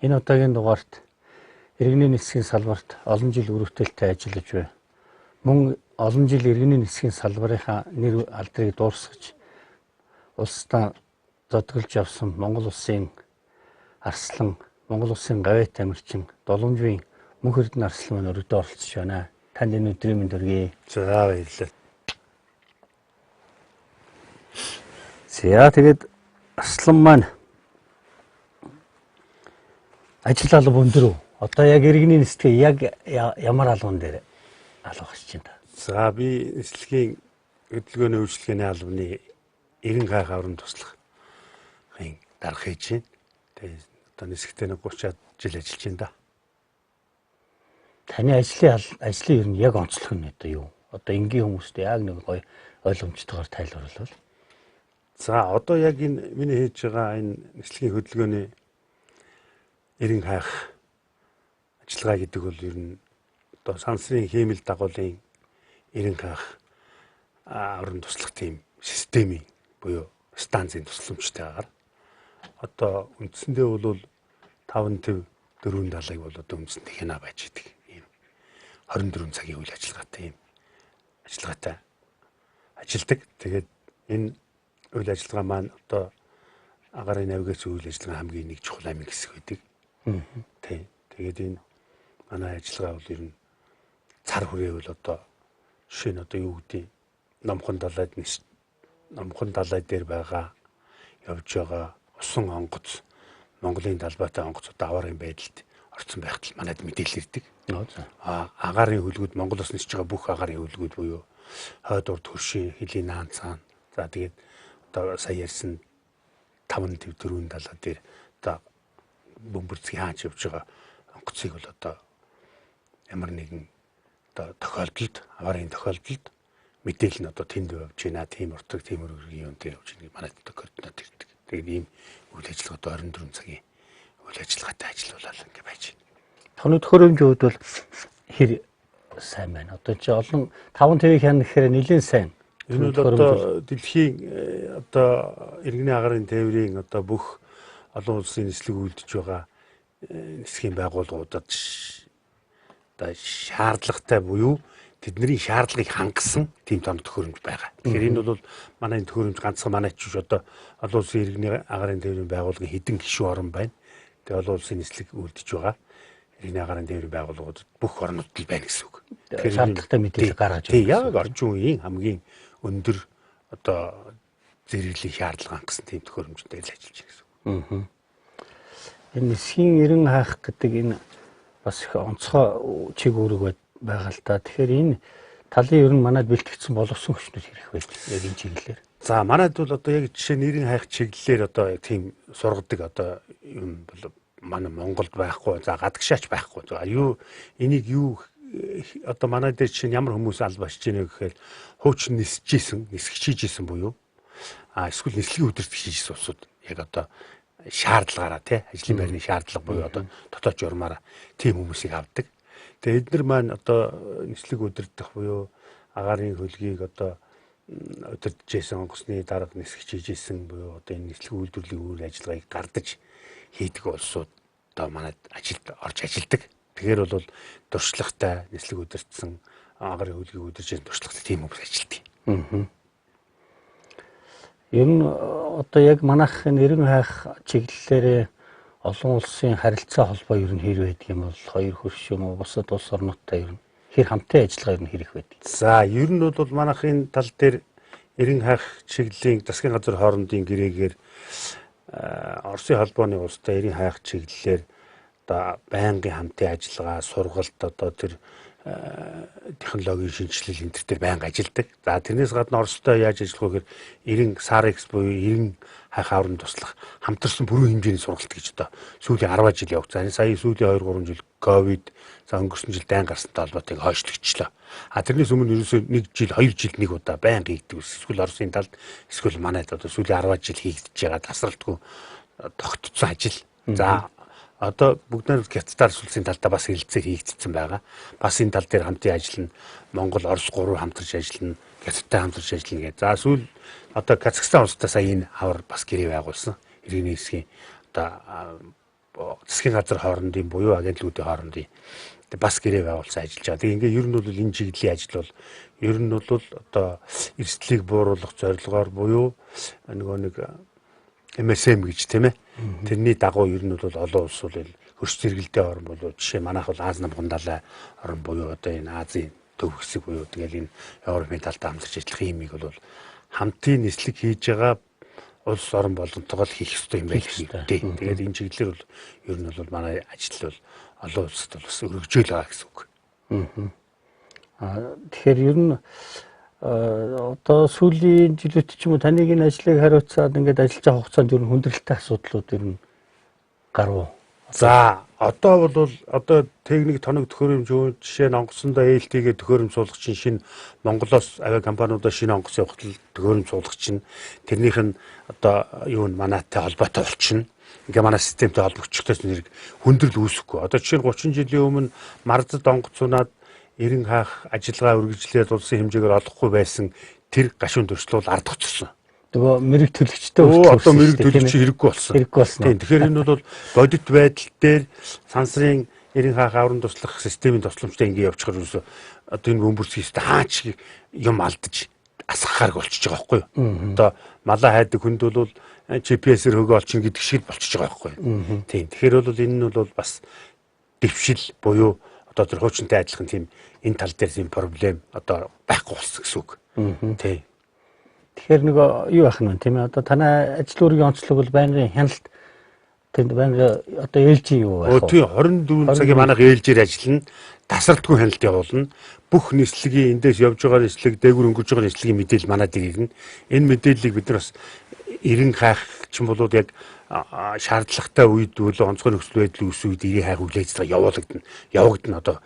Энэ удаагийн дугаарт иргэний нисхийн салбарт олон жил өрөвдөлтөй ажиллаж буй. Мөн олон жил иргэний нисхийн салбарынхаа нэр алдрыг дуурсгаж улсдаа зодголж явсан Монгол улсын арслан, Монгол улсын гавьяат тамирчин Доломжийн Мөнх Эрдэнэ арслан маань өргөдөө оролцож байна. Танд энэ өдрийн мэнд хүргэе. За баярлалаа. За тэгээд арслан маань ажил алба өндөр үү? Одоо яг иргэний нисгээ яг ямар албан дээр алга хийж байна? За би нислэгийн хөдөлгөөний үйлчлэгээний албаны 90 гай хаврын туслах дарга хийж байна. Тэгээд одоо нисгтээ 30-аад жил ажиллаж байна да. Таны ажлын ер нь яг онцлог нь одоо юу? Одоо энгийн хүмүүст яг нэг гоё ойлгомжтойгоор тайлбарлавал. За одоо яг энэ миний хийж байгаа энэ нислэгийн хөдөлгөөний 90 хайх ажиллагаа гэдэг бол ер нь одоо сансрын хиймэл дагуулын 90 хайх орон туслах тийм системийн буюу станцын тусламжтайгаар одоо үндсэндээ бол 5 төв 4 далайг бол одоо үндсэндээ хянаа байж идэг ийм 24 цагийн үйл ажиллагаатай ийм ажиллагаатай ажилдаг. Тэгээд энэ үйл ажиллагаа маань одоо агаарын навигац үйл ажиллагаа хамгийн нэг чухал амин хэсэг байдаг. Тийм. Тэгээд энэ манай ажиллагаа бол ер нь цар хүрээвэл одоо жишээ нь одоо юу гэдэг Номхон далай дээр байгаа явж байгаа усан онгоц Монголын талбайтай онгоцууд аварын байдалд орцсон байхад манайд мэдээлэл ирдэг. Агаарын хөлгүүд Монгол улс нисж байгаа бүх агаарын хөлгүүд буюу хойд урд хөршийн хилийн наан цаана. За тэгээд одоо сая ярьсан 5 төв 4 далай дээр одоо бөмбөрцгийн хаач явж байгаа онгоцыг бол одоо ямар нэгэн одоо тохиолдолд аварын тохиолдолд мэдээлэл нь одоо тэнд явж байна. Тийм уртраг тийм өргөгийн юм дээр явж байгаа манайд одоо координат ирдэг. Тэгээд ийм үйл ажиллагаа одоо 24 цагийн үйл ажиллагаатай ажиллаулаад ингэ байж байна. Таны төхөөрөмжийн хувьд бол хэр сайн байна? Одоо чи олон 5 твийг хянах гэхээр нэлээд сайн. Энэ бол одоо дэлхийн одоо иргэний агаарын тээврийн одоо бүх олон улсын нислэг үйлдэж байгаа нисхийн байгууллагуудад одоо шаардлагатай буюу тэдний шаардлагыг хангасан тийм том төхөөрөмж байгаа. Тэгэхээр энэ бол манай төхөөрөмж ганцхан манай ч одоо олон улсын иргэний агаарын тээврийн байгууллагын хэдэн гишүүн орн байна. Тэгээ олон улсын нислэг үйлдэж байгаа иргэний агаарын тээврийн байгууллагуудад бүх орнууд л байна гэсэн үг. Тэгэхээр шаардлагатай мэдээлэл гаргаж байна. Яг орчин үеийн хамгийн өндөр одоо зэрэглэлийн шаардлага хангасан тийм төхөөрөмжтэй л ажиллаж байна гэсэн үг. Энэ нисхийн 90 хайх гэдэг энэ бас их онцгой чиг үүрэг байгаа л та. Тэгэхээр энэ талын ер нь манайд бэлтгэгдсэн боловсон хүчнүүд хэрэг байж яг энэ чиглэлээр. За манайд бол одоо яг жишээ нь 90 хайх чиглэлээр одоо тийм сургадаг одоо юм бол манай Монголд байхгүй. За гадагшаач байхгүй. За юу энийг юу одоо манай дээр чинь ямар хүмүүс албааш чинь гэхээр хуучин нисгэж хийжсэн буюу эсвэл нислэгийн өдөрт хийжсэн улсууд яг одоо шаардлагаараа тий ажлын байрны шаардлага буюу одоо дотоод журмаараа тийм хүмүүсийг авдаг. Тэгээд эдгээр маань одоо нислэг өдөрдөх буюу агаарын хөлгийг одоо өдөртжсэн онгоцны дарга нисгэж хийжсэн буюу одоо энэ нислэг үйлдвэрлэлийн үйл ажиллагааг гардаж хийдэг улсууд одоо манайд ажилд орж ажилдаг. Тэгэхээр бол туршлагатай нислэг өдөртсөн агаарын хөлгийг өдөржсэн туршлагатай тийм хүмүүс ажилтдаг. Ер нь одоо яг манайх 90 хайх чиглэлээр олон улсын харилцаа холбоо ер нь хэр байдаг юм бол хоёр хөрш юм уу бусад улс орнуудтай ер нь хэр хамтын ажиллагаа ер нь хэрэг байдаг. За ер нь бол манайхын тал дээр 90 хайх чиглэлийн засгийн газар хоорондын гэрээгээр Оросын холбооны улстай 90 хайх чиглэлээр одоо байнгын хамтын ажиллагаа, сургалт одоо тэр технологийн шинжилэл энэ төр байнга ажилдаг. За тэрнээс гадна Оростой яаж ажиллах вэ гэхээр 90 SAREX буюу 90 хайх аврын туслах хамтарсан бүрэн хэмжээний сургалт гэж одоо сүүлийн 10 жил явагдсан. Сая сүүлийн 2-3 жил ковид за өнгөрсөн жил дайн гарсантай холбоотой хойшлогчлоо. Тэрнээс өмнө ерөөсөө 1 жил 2 жилд нэг удаа байнга хийгдэг. Эсвэл Оросын талд эсвэл манайд одоо сүүлийн 10 жил хийгдэж байгаа тасралтгүй тогтцсон ажил. За одоо бүгд найрамд Хятадаар улсын талдаа бас хэлэлцээр хийгдсэн байгаа. Бас энэ тал дээр хамтын ажиллана. Монгол, Орос 3 хамтарч ажиллана. Хятадтай хамтарч ажиллана гэж. За сүүл одоо Казахстан улстай сая энэ хавар бас гэрээ байгуулсан. Иргэний хэсгийн одоо засгийн газар хоорондын буюу агентлуудын хоорондын бас гэрээ байгуулсан ажиллаж байгаа. Тэгээ ингээ ер нь бол энэ чиглэлийн ажил бол ер нь бол одоо эрсдлийг бууруулах зорилгоор буюу нөгөө нэг MSM гэж тийм ээ. Тэрний дагуу ер нь бол олон улс бол хөрш зэрэгэлдээ орн болоо жишээ манайх бол Аз намхан далай орн буюу одоо энэ Азийн төв хэсэг буюу тэгэл энэ Европын талтай хамтарч ажиллах юмыг бол хамтын нислэг хийж байгаа улс орн болгонтойгоо хийх ёстой юм байх хэрэгтэй. Тэгээд энэ чиглэлээр бол ер нь бол манай ажил бол олон улсад бол бас өргөжөөл байгаа гэсэн үг. Тэгэхээр ер нь одоо сүүлийн жилүүд ч юм уу таныг энэ ажлыг хариуцаад ингээд ажиллаж байгаа хугацаанд ер нь хүндрэлтэй асуудлууд ер нь гарав. За одоо бол одоо техник тоног төхөөрөмж жишээ нь онгоцондоо ээлтийгээ төхөөрөмж суулгах чинь шинэ Монголоос авиа компаниудаа шинэ онгоц явахад төхөөрөмж суулгах чинь тэрнийх нь одоо юу н манайтай холбоотой болчихно. Ингээ манай системтэй холбогдчихдоос нэрэг хүндрэл үүсэхгүй. Одоо жишээ нь 30 жилийн өмнө Мардад онгоцунаад эрен хаах ажиллагаа үргэлжлээд улсын хэмжээгээр олохгүй байсан тэр гашуун төрслөл ард гоцсон. Тэгээ мэрэг төлөгчтэй болчихсон. Одоо мэрэг төлөгч хэрэггүй болсон. Тийм. Тэгэхээр энэ бол бодит байдал дээр сансрын эрен хаах аврам туслах системийн тусламжтай ингээ явчихаар юусоо одоо энэ бөмбөрсгийстэй хаач юм алдаж асахаар болчихж байгаа байхгүй юу? Одоо малаа хайдаг хүнд бол GPS-ээр хөгөө олчихно гэдэг шиг болчихж байгаа байхгүй юу? Тийм. Тэгэхээр бол энэ нь бол бас дэвшил буюу одоо тэр хуучинтай адилхан тийм энэ тал дээр тийм проблем одоо байхгүй болсон гэсэн үг. Тийм. Тэгэхээр нөгөө юу ах нь тийм ээ одоо танай ажил үргийн онцлог бол байнгын хяналт тэнд байнгын одоо ээлжийн юу байх вэ? Тийм 24 цагийн манайх ээлжээр ажиллана. Тасралтгүй хяналт явуулна. Бүх нислэгийн эндээс явж байгаа нислэг дээгүр өнгөрж байгаа нислэгийн мэдээлэл манад ирнэ. Энэ мэдээллийг бид нар бас эрен хаах ч юм бол яг шаардлагатай үед бол онцгой нөхцөл байдлын ус үед эрен хаах үйл ажиллагаа явагдана одоо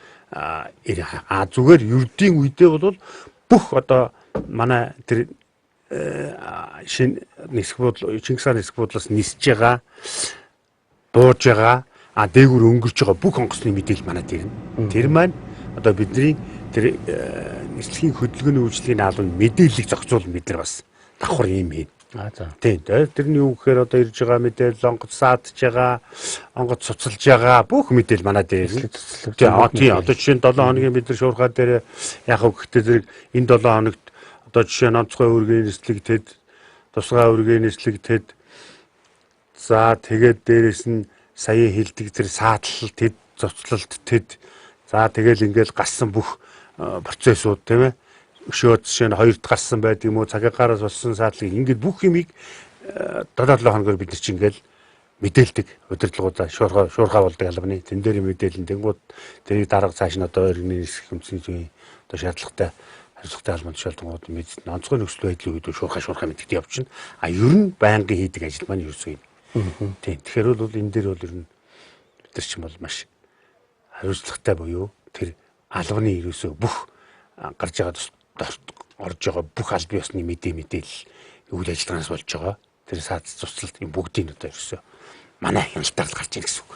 эрен хаах. Зүгээр ердийн үедээ бол бүх одоо манай тэр шинэ нисэх бодол Чингис хааны нисэх бодлоос нисэж байгаа бууж байгаа дээгүр өнгөрч байгаа бүх онгоцны мэдээлэл манад ирнэ. Тэр маань одоо бидний тэр нислэгийн хөдөлгөөний үйлчлэгийн наалбанд мэдээллийг зохицуулна бид нар бас давхар юм хийн. За. Тийм. Тэрний юу гэхээр одоо ирж байгаа мэдээлэл онгоц саадж байгаа, онгоц цуцалж байгаа бүх мэдээлэл манад ирнэ. Тийм. Одоо жишээ нь 7 хоногийн бид нар шуурхаа дээр яг гэхдээ зэрэг энэ 7 хоногт одоо жишээ нь онцгой үргийн нислэг тэд, тусгай үргийн нислэг тэд. За тэгээд дээрэс нь сая хилдэг тэр саадлал тэд, цуцлалт тэд. За тэгэл ингээл гассан бүх процессууд тийм ээ. Өшөөд жишээ нь хоёрт гарсан байдаг юм уу, цагаагаараас болсон саадлыг ингээд бүх юмыг 7 хоногор бид нар чинь ингээл мэдээлдэг удирдлагуудаа шуурхаа болдог албаны тэн дээр мэдээлэн тэнгууд тэрийг дарга цааш нь одоо иргэний нисэх хүмсний зүйн одоо шаардлагатай хариуцлагатай албанд шалгангууд мэдсэн онцгой нөхцөл байдлын үед шуурхаа мэддэг явчихна. Ер нь байнгын хийдэг ажил маань ерөөсөө юм. Тийм. Тэгэхээр бол энэ дээр бол ер нь бид нар чинь бол маш хариуцлагатай буюу тэр албаны ерөөсөө бүх гарч байгаа орж байгаа бүх аль бие усны мэдээлэл үйл ажиллагаанаас болж байгаа тэр саад цуцлалт юм бүгдийг одоо ерөөсөө манай хяналтаар л гарч ийн гэсэн үг.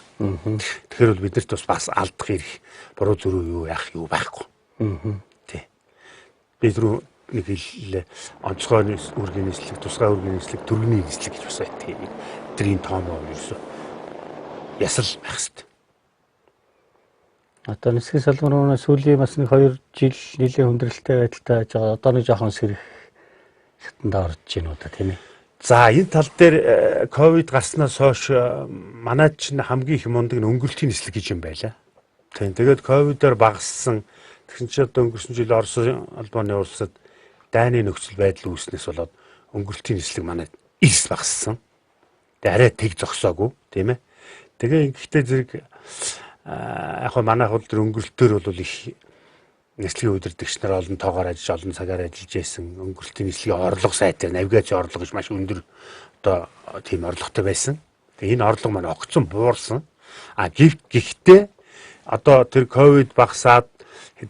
Тэгэхээр бол биднэрт бас алдах ирэх буруу зөрүү юу яах юу байхгүй. Тий. Бид рүү нэг хэллээ онцгой үргийн нислэг, тусгай үргийн нислэг, төргний нислэг гэж бас байдаг. Тэрийн тоомоо ерөөсөө ясал байх хэрэгтэй. Одоо нисэх салбар нь сүүлийн бас нэг 2 жил нэлээд хүндрэлтэй байдалтай байж байгаа. Одоо нэг жоохон сэрэх шатанд орж байна уу та тийм ээ. За энэ тал дээр ковид гарснаас хойш манайд чинь хамгийн их мундаг өнгөрөлтийн нислэг гэж юм байлаа. Тийм. Тэгээд ковидоор багассан тэгсэн чинь одоо өнгөрсөн жил Орос албаны улсад дайны нөхцөл байдал үүснээс болоод өнгөрөлтийн нислэг манайд ирс багассан. Тэгээ арай тэг зогсоогүй тийм ээ. Тэгээ ингэхдээ зэрэг яг хөө манайх бол тэр өнгөрөлтөөр бол их нислэгийн удирдагч нар олон тоогоор ажиллаж олон цагаар ажиллаж байсан өнгөрөлтийн нислэгийн орлого сайтар навигацийн орлого гэж маш өндөр одоо тийм орлоготой байсан. Тэгээ энэ орлого маань огцон буурсан. Гэхдээ одоо тэр ковид багасаад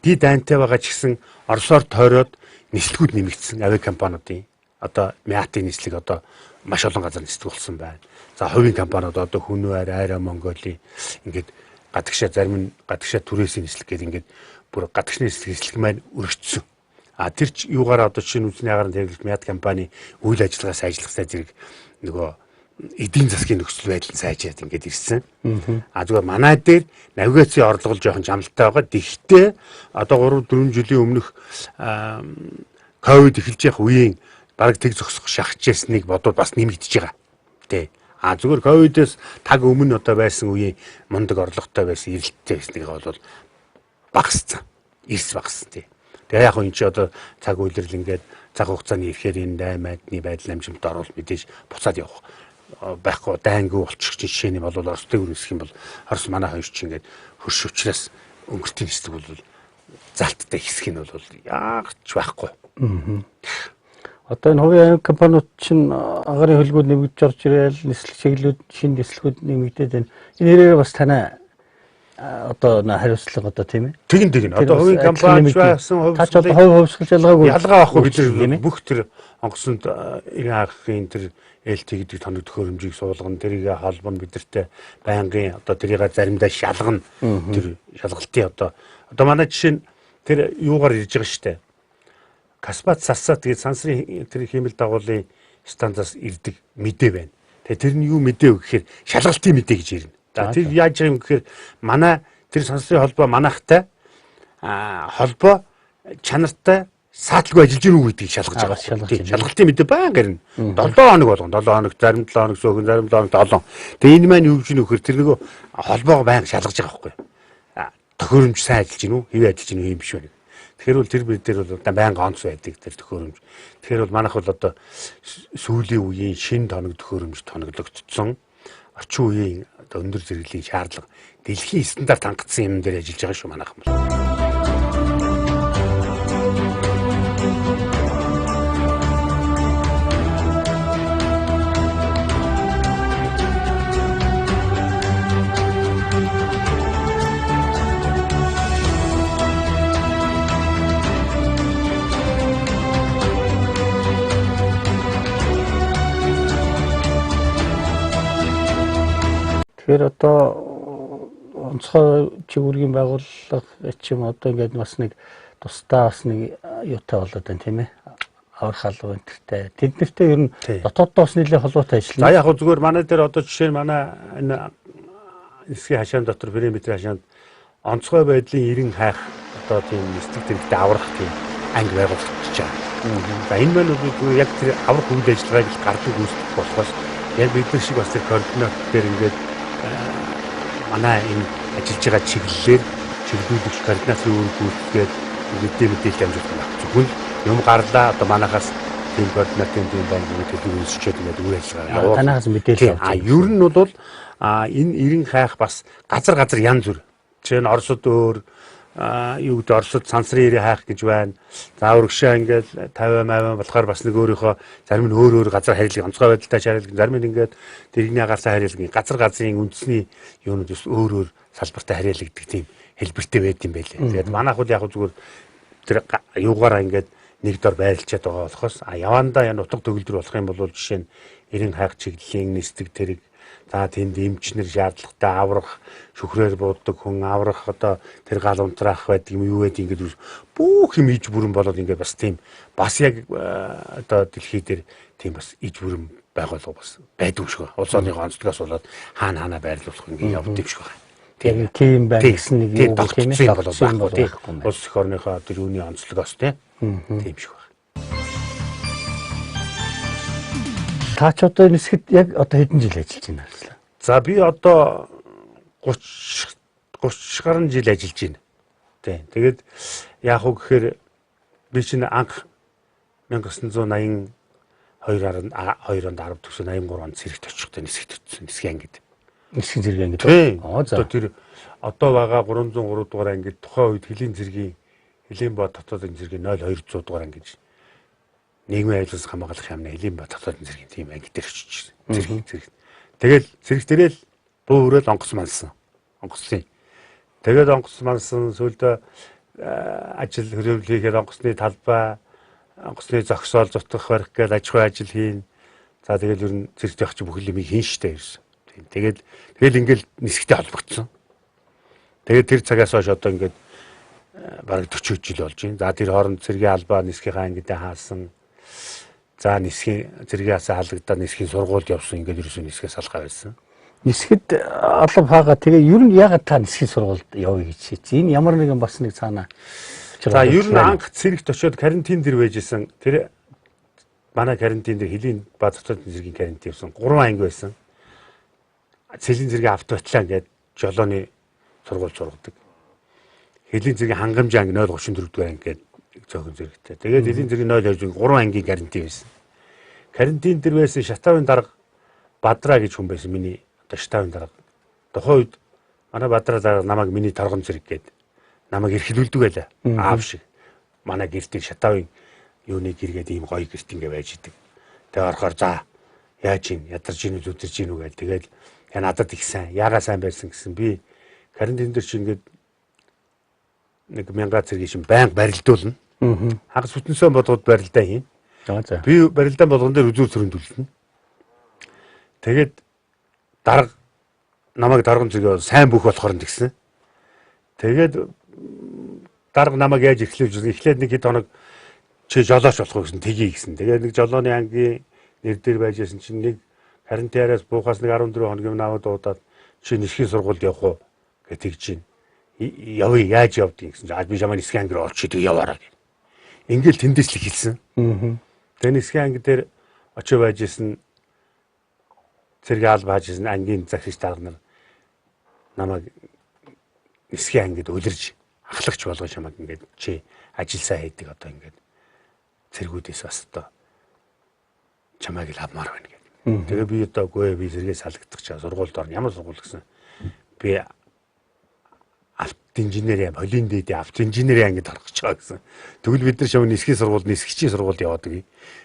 ди дайнтай байгаа ч гэсэн Оросоор тойроод нислэгүүд нэмэгдсэн авиа компаниудын одоо Мятын нислэг одоо маш олон газар нислэг болсон байна. За хувийн компаниуд одоо Хүнвайр, Айра Монголын ингээд гадагшаа зарим нь гадагшаа түрээсийн нислэг гэдэг ингээд бүр гадагшны нислэг маань өргөцсөн. Тэр ч юугаар одоо чинь үзний агаар нь тэглэлт Мят компани үйл ажиллагаа сайжлахсаа зэрэг нөгөө эдийн засгийн нөхцөл байдал нь сайжраад ингээд ирсэн. Зүгээр манай дээр навигацийн орлого жоохон жамалтай байгаа. Гэхдээ одоо 3-4 жилийн өмнөх ковид эхэлж явах үеийн бараг тэг зогсох шахаж ясныг бодоод бас нэмэгдэж байгаа. Тэ. Зүгээр ковидээс таг өмнө одоо байсан үеийн мундаг орлоготой байсан эрэлттэй байсныг бол багассан. Эрс багассан тий. Тэгээ яг энэ чи одоо цаг үйлрэл ингээд цаг хугацааны ирэхээр энэ найдны байдал амжилт оруулалт мэдээж буцаад явах байхгүй дайнгүй болчих жишээ нь бол Оростой үргэлжлэх юм бол Орос манай хоёр чи ингээд хөрш учраас өнгөртийн хэсэг бол залттай хэсэг нь бол яагч байхгүй. Одоо энэ хувийн аймаг компаниуд чинь агарын хөлгүүд нэмэгдэж орж ирээл нислэг чиглэлүүд шинэ нислэгүүд нэмэгдээд байна. Энэ хэрэг бас танай одоо хариуцлага одоо тийм ээ. Тэгин одоо хувийн компани байсан хувьсгал одоо хувьсгал ялгаагүй байхгүй бид нар бүх тэр онгоцонд иргэн хаахын тэр ээлт гэдэг тоног төхөөрөмжийг суулгана тэрийг холбоно бидэртээ байнгын одоо тэрийг заримдаа шалгана тэр шалгалтын одоо манай жишээ нь тэр юугаар ирж байгаа штэ Каспат сарсаа тэгээд сансрын тэр хиймэл дагуулын станцаас ирдэг мэдээ байна. Тэгээд тэр нь юу мэдээ вэ гэхээр шалгалтын мэдээ гэж ирнэ. Тэр яаж юм гэхээр манай тэр сансрын холбоо манайхтай холбоо чанартай саатлгүй ажиллаж гинүү гэдгийг шалгаж байгаа. Шалгалтын мэдээ байнга ирнэ. 7 хоног болгоно. 7 хоног, зарим 7 хоног сөөхөн, зарим 7 хоног 7. Тэгээд энэ маань юу гэж нөхөр тэр нөгөө холбоогоо байнга шалгаж байгаа байхгүй. Төхөөрөмж сайн ажиллаж гинүү, хэвээ ажиллаж гинүү юм биш үү. Тэгэхээр бол тэр бид дээр бол байнга онц байдаг тэр төхөөрөмж. Тэгэхээр бол манайх бол одоо сүүлийн үеийн шинэ тоног төхөөрөмж тоноглогдсон. Орчин үеийн одоо өндөр зэрэглэлийн шаардлага дэлхийн стандарт хангацсан юм дээр ажиллаж байгаа шүү манайхан бол. Тэгэхээр одоо онцгой чигүүргийн байгууллага ч юм одоо ингээд бас нэг тусдаа бас нэг юутай болоод байна тийм ээ. Аврах халуун энтертэй. Тэднэртэй ер нь дотооддоо бас нэлээд холбоотой ажиллана. За яг хөө зүгээр манай дээр одоо жишээ нь манай энэ эсгийн хашаан дотор периметр хашаанд онцгой байдлын ирэн хайх одоо тийм нислэг тэрэгтэй аврах тийм анги байгуулагдчихж байгаа. За энэ маань бол яг тэр аврах үйл ажиллагааг л гардаг үүсгэх болохоос яг бид нар шиг бас тэр координат дээр ингээд манай энэ ажиллаж байгаа чиглэлүүдийг координацийн үүрэг гүйцэтгээд мэдээлэл амжилт авах. Зөвхөн юм гарлаа одоо манайхаас тийм координатын тийм байнгын төлөв үүсчихэд ингээд үйл ажиллагаа явуулна. Танаас мэдээлэл авч. Ер нь бол энэ ирэн хайх бас газар янз бүр. Жишээ нь Оросд өөр юу гэдэг Оросд сансрын ирээ хайх гэж байна. За урагшаа ингээд 50-50 болохоор бас нэг өөрийнхөө зарим нь өөр газар харилцаг онцгой байдалтай харилцаг зарим нь ингээд дэрэгний агаасаа харилцаг газрын үндэсний юунууд өөр салбартай харилцагддаг тийм хэлбэртэй байд юм байлээ. Тэгээд манайх бол яг зүгээр тэр юугаараа ингээд нэг дор байрлчаад байгаа болохоос явандаа яа нутаг төгөлдөр болох юм бол жишээ нь ирэн хайх чиглэлийн нислэг тэрэг за тэнд эмчнэр шаардлагатай аврах шүхрээр бууддаг хүн аврах одоо тэр гал унтраах байдаг юм юу байдаг ингээд бүх юм иж бүрэн болоод ингээд бас тийм бас яг одоо дэлхий дээр тийм бас иж бүрэн байгуулга бас байдаг юм шиг байна. Улс орны онцлогоос болоод хаана байрлуулах ингээд явдаг юм шиг байна. Тийм байх гэсэн нэг юм тийм ээ болохгүй. Улс эх орныхоо тэр үүний онцлогоос тийм шиг байна. Та ч одоо нисгэд яг одоо хэдэн жил ажиллаж байна вэ? За би одоо 30 гаруй жил ажиллаж байна. Тийм. Тэгээд яах вэ гэхээр би чинь анх 1982 онд 10 төгсөө 83 онд цэрэгт очихтой нисгэж төцсөн нисгэн ангид. Нисгэн зэрэг ангид. Одоо тэр одоо байгаа 303 дугаар ангид тухайн үед Хөлийн бод дотоодын зэргийн 0200 дугаар ангид нийгмийн айлс хамгаалах яамны Хөлийн бод дотоодын зэргийн тийм анги дээр очиж зэрэг. Тэгэл зэрэг дээрэл буу өрөөл онгоц мансан. Онгоцын. Тэгээд онгоц мансан сүүлдээ ажил хөрвөл хийхээр онгоцны талбай, онгоцны зогсоол зутгах барих гээд аж ахуй ажил хийн. За тэгэл ер нь зэрэгтэй явах чи бүх юм хийн штэ ерсэн. Тэгэл ингээл нисгтэй холбогдсон. Тэгээд тэр цагаас хойш одоо ингээд бараг 40 жил болж байна. За тэр хооронд цэргийн албаа нисгийнхаа ангидаа хаасан. За нисхийн зэргийн асаа халагдаад нисхийн сургуульд явсан ингээд ерөөсөө нисгээс алгаа байсан. Нисгэд алав хаага тэгээ ер нь ягаад та нисхийн сургуульд явъя гэж шийдсэн. Энэ ямар нэгэн бас нэг цаана. За ер нь анх цэрэгт очиод карантин дээр байжсэн. Тэр манай карантин дээр Хөлийн ба цоцолтын зэргийн карантин байсан. 3 анги байсан. Цэлийн зэргийн автоатлаа ингээд жолооны сургууль сургадаг. Хөлийн зэргийн хангамжийн анги 034 дугаар анги гэдэг зөөхөн зэрэгтэй. Тэгээд Хөлийн зэргийн 020 3 ангийн карантин байсан. Карантин дээр байсан Шатавын дарга Бадраа гэж хүн байсан. Миний одоо Шатавын дарга. Тухайн үед манай Бадраа дарга намайг миний торгон зэрэг гээд намайг эрхлүүлдэг байлаа. Аав шиг. Манай гэртийн Шатавын юуны гэргээд ийм гоё гэрт ингээ байж идэг. Тэгээ орохоор за яаж ийн ядарч ийн зүдэрч ийн үгээл тэгээд я надад их сайн яага сайн байсан гэсэн би карантин дээр чи ингээд нэг 1000 цэргийн шин байнга барилдуулна. Хагас бүтэнсөө бодгод барилдаа хийн. За. Би барилдаан болгон дээр үзүүр төрөндүүлнэ. Тэгээд дарга намайг дарган зэрэг сайн бүх болохоор нь тэгсэн. Тэгээд дарга намайг яаж эхлүүлж үзэн эхлээд нэг хэд хоног чи жолооч болох гэсэн тгий гэсэн. Тэгээд нэг жолооны ангийн нэр дээр байж байсан чинь нэг карантинараас буухаас нэг 14 хоногийн наваад дуудаад чи нисхийн сургуульд явах уу гэж тэгж чинь явъя яаж явдгийг гэсэн чинь би чамаа нисхийн анги руу олчих тэг яваарай. Ингээл тэндээс л хэлсэн. Тэгээд нисхийн анги дээр очиж байж исэн цэргийн алба хаажсэн ангийн захирч дарга нар намайг нисхийн ангид үлэрж ахлагч болгож чамайг ингээд чи ажил сайн хийдэг одоо ингээд цэргүүдээс бас одоо чамайг л авмаар байна гэдэг. Тэгээ би одоо үгүй би зэрэгээс салгадах чаа сургуульд орно. Ямар сургууль гэсэн би инженерийн холын дэдийн инженерийн ангид орох гэж байгаа гэсэн. Тэгвэл бид нар шав нисхийн сургууль нисгчийн сургуульд яваадаг.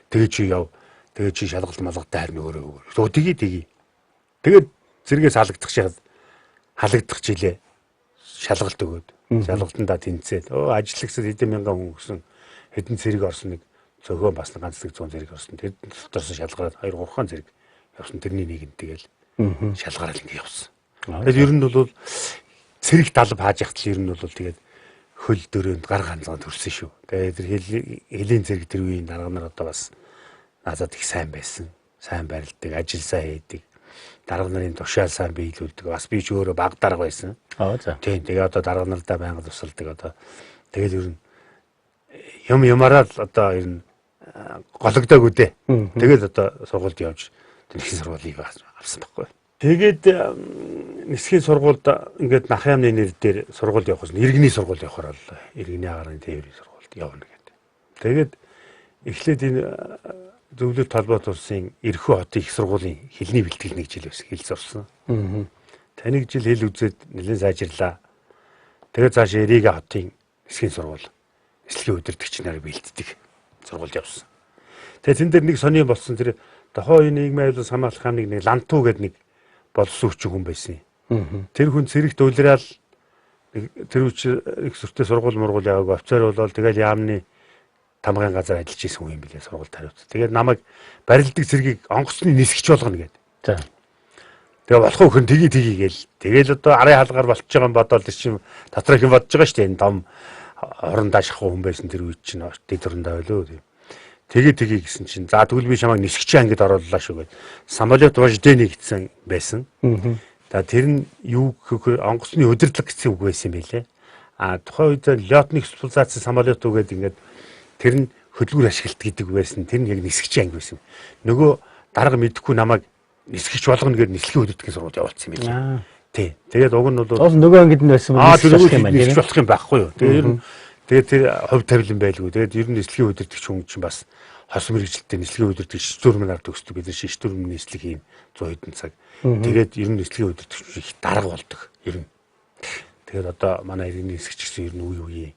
Тэгээ чи яв. Тэгээ чи шалгалт малгаттай харин өөрөө. Тэгээ. Тэгээд зэрэгээс халагдах жилээ шалгалт өгөөд. Шалгалтандаа тэнцээд ажиллагсад хэдэн мянган хүн гэсэн хэдэн цэрэг орсон нэг зөөхөн бас ганц нэг 100 зэрэг орсон. Тэр дотроос шалгараад 2 3 зэрэг явсан. Тэрний нэг нь тэгэл шалгараад ингэ явсан. Тэгэл ер нь бол цэрэг талб хааж яхад ер нь бол тэгээд хөл дөрөөнд гар ганцхан төрсөн шүү. Тэгээд тэр Хөлийн цэрэг тэр үеийн дарга нар одоо бас надад их сайн байсан. Сайн барилдаг, ажил сайн хийдэг. Дарга нарын тушаал сайн биелүүлдэг. Бас би ч өөрөө баг дарга байсан. За. Тийм. Тэгээ одоо дарга нартаа байнга тусалдаг одоо. Тэгэл ер нь юмараа л одоо ер нь гологдоогүй дээ. Тэгэл одоо сургуульд явж нисхийн сургуулийг авсан байхгүй. Тэгээд нисхийн сургуульд ингээд нах яамны нэр дээр сургуульд явах гэсэн иргэний сургууль явахаар бол иргэний агарын тээврийн сургуульд явна гэдэг. Тэгээд эхлээд энэ зөвлөлт толгойд улсын Эрхүү хотын их сургуулийн хэлний бэлтгэл нэг жил байсан. Хэл зурсан. Таныг жил хэл үзээд нэлээд сайжирлаа. Тэгээд цааш Рига хотын нисхийн сургууль нислэгийн удирдагч нарыг бэлддэг сургуульд явсан. Тэгээд тэн дээр нэг сони болсон тэр дохоо нийгмийн аюулаас хамгаалах хамныг нэг Лантуу гэдэг нэг болсон хүчин хүн байсан. Тэр хүн цэрэгт улирал тэр үуч их сүртэй сургууль мургуул яваг офицер болол тэгэл яамны тамгын газар ажиллаж исэн хүн юм билээ сургуульд хариуц. Тэгээд намайг барилдаг цэргийг онгоцны нисгч болгоно гэдэг. За. Тэгээ болох хүн тгий гээл. Тэгэл одоо арын хаалгаар болчихж байгаа юм бодоод тэр чинь доторх юм бодож байгаа шүү дээ. Энэ дом орондоо шахах хүн байсан тэр үуч чинь дэд орондоо байлоо. Тэгээ гэсэн чинь за тэгвэл би чамайг нисгчийн ангид орууллаа шүү гэд. Самолет вождений гэсэн байсан. За тэр нь юу гэхээр онгоцны удирдлага гэсэн үг байсан юм байлээ. Тухайн үед лётник эксплуатаци самолет үгээд ингээд тэр нь хөдөлгүүр ашигладаг гэдэг байсан. Тэр нь яг нисгчийн анги байсан. Нөгөө дарга мэдхгүй намайг нисгч болгоно гэд нислэгийн удирдлагын сургуульд явуулсан юм байлээ. Тий. Тэгээд уг нь бол нөгөө ангид нь байсан юм байна. Нисгч болох юм байхгүй юу. Тэгээд тэр хувь тавилан байлгүй. Тэгээд ер нь нислэгийн удирдагч хүн чинь бас хос мэрэгчлэлтэй нислэгийн удирдагч шишдүрмээр төгсдөг. Бид нар шишдүрмийн нислэг хийн 100 хэдэн цаг. Тэгээд ер нь нислэгийн удирдагч их дарга болдог. Ер нь. Тэгээд одоо манай иргэний нисгч гэсэн ер нь үе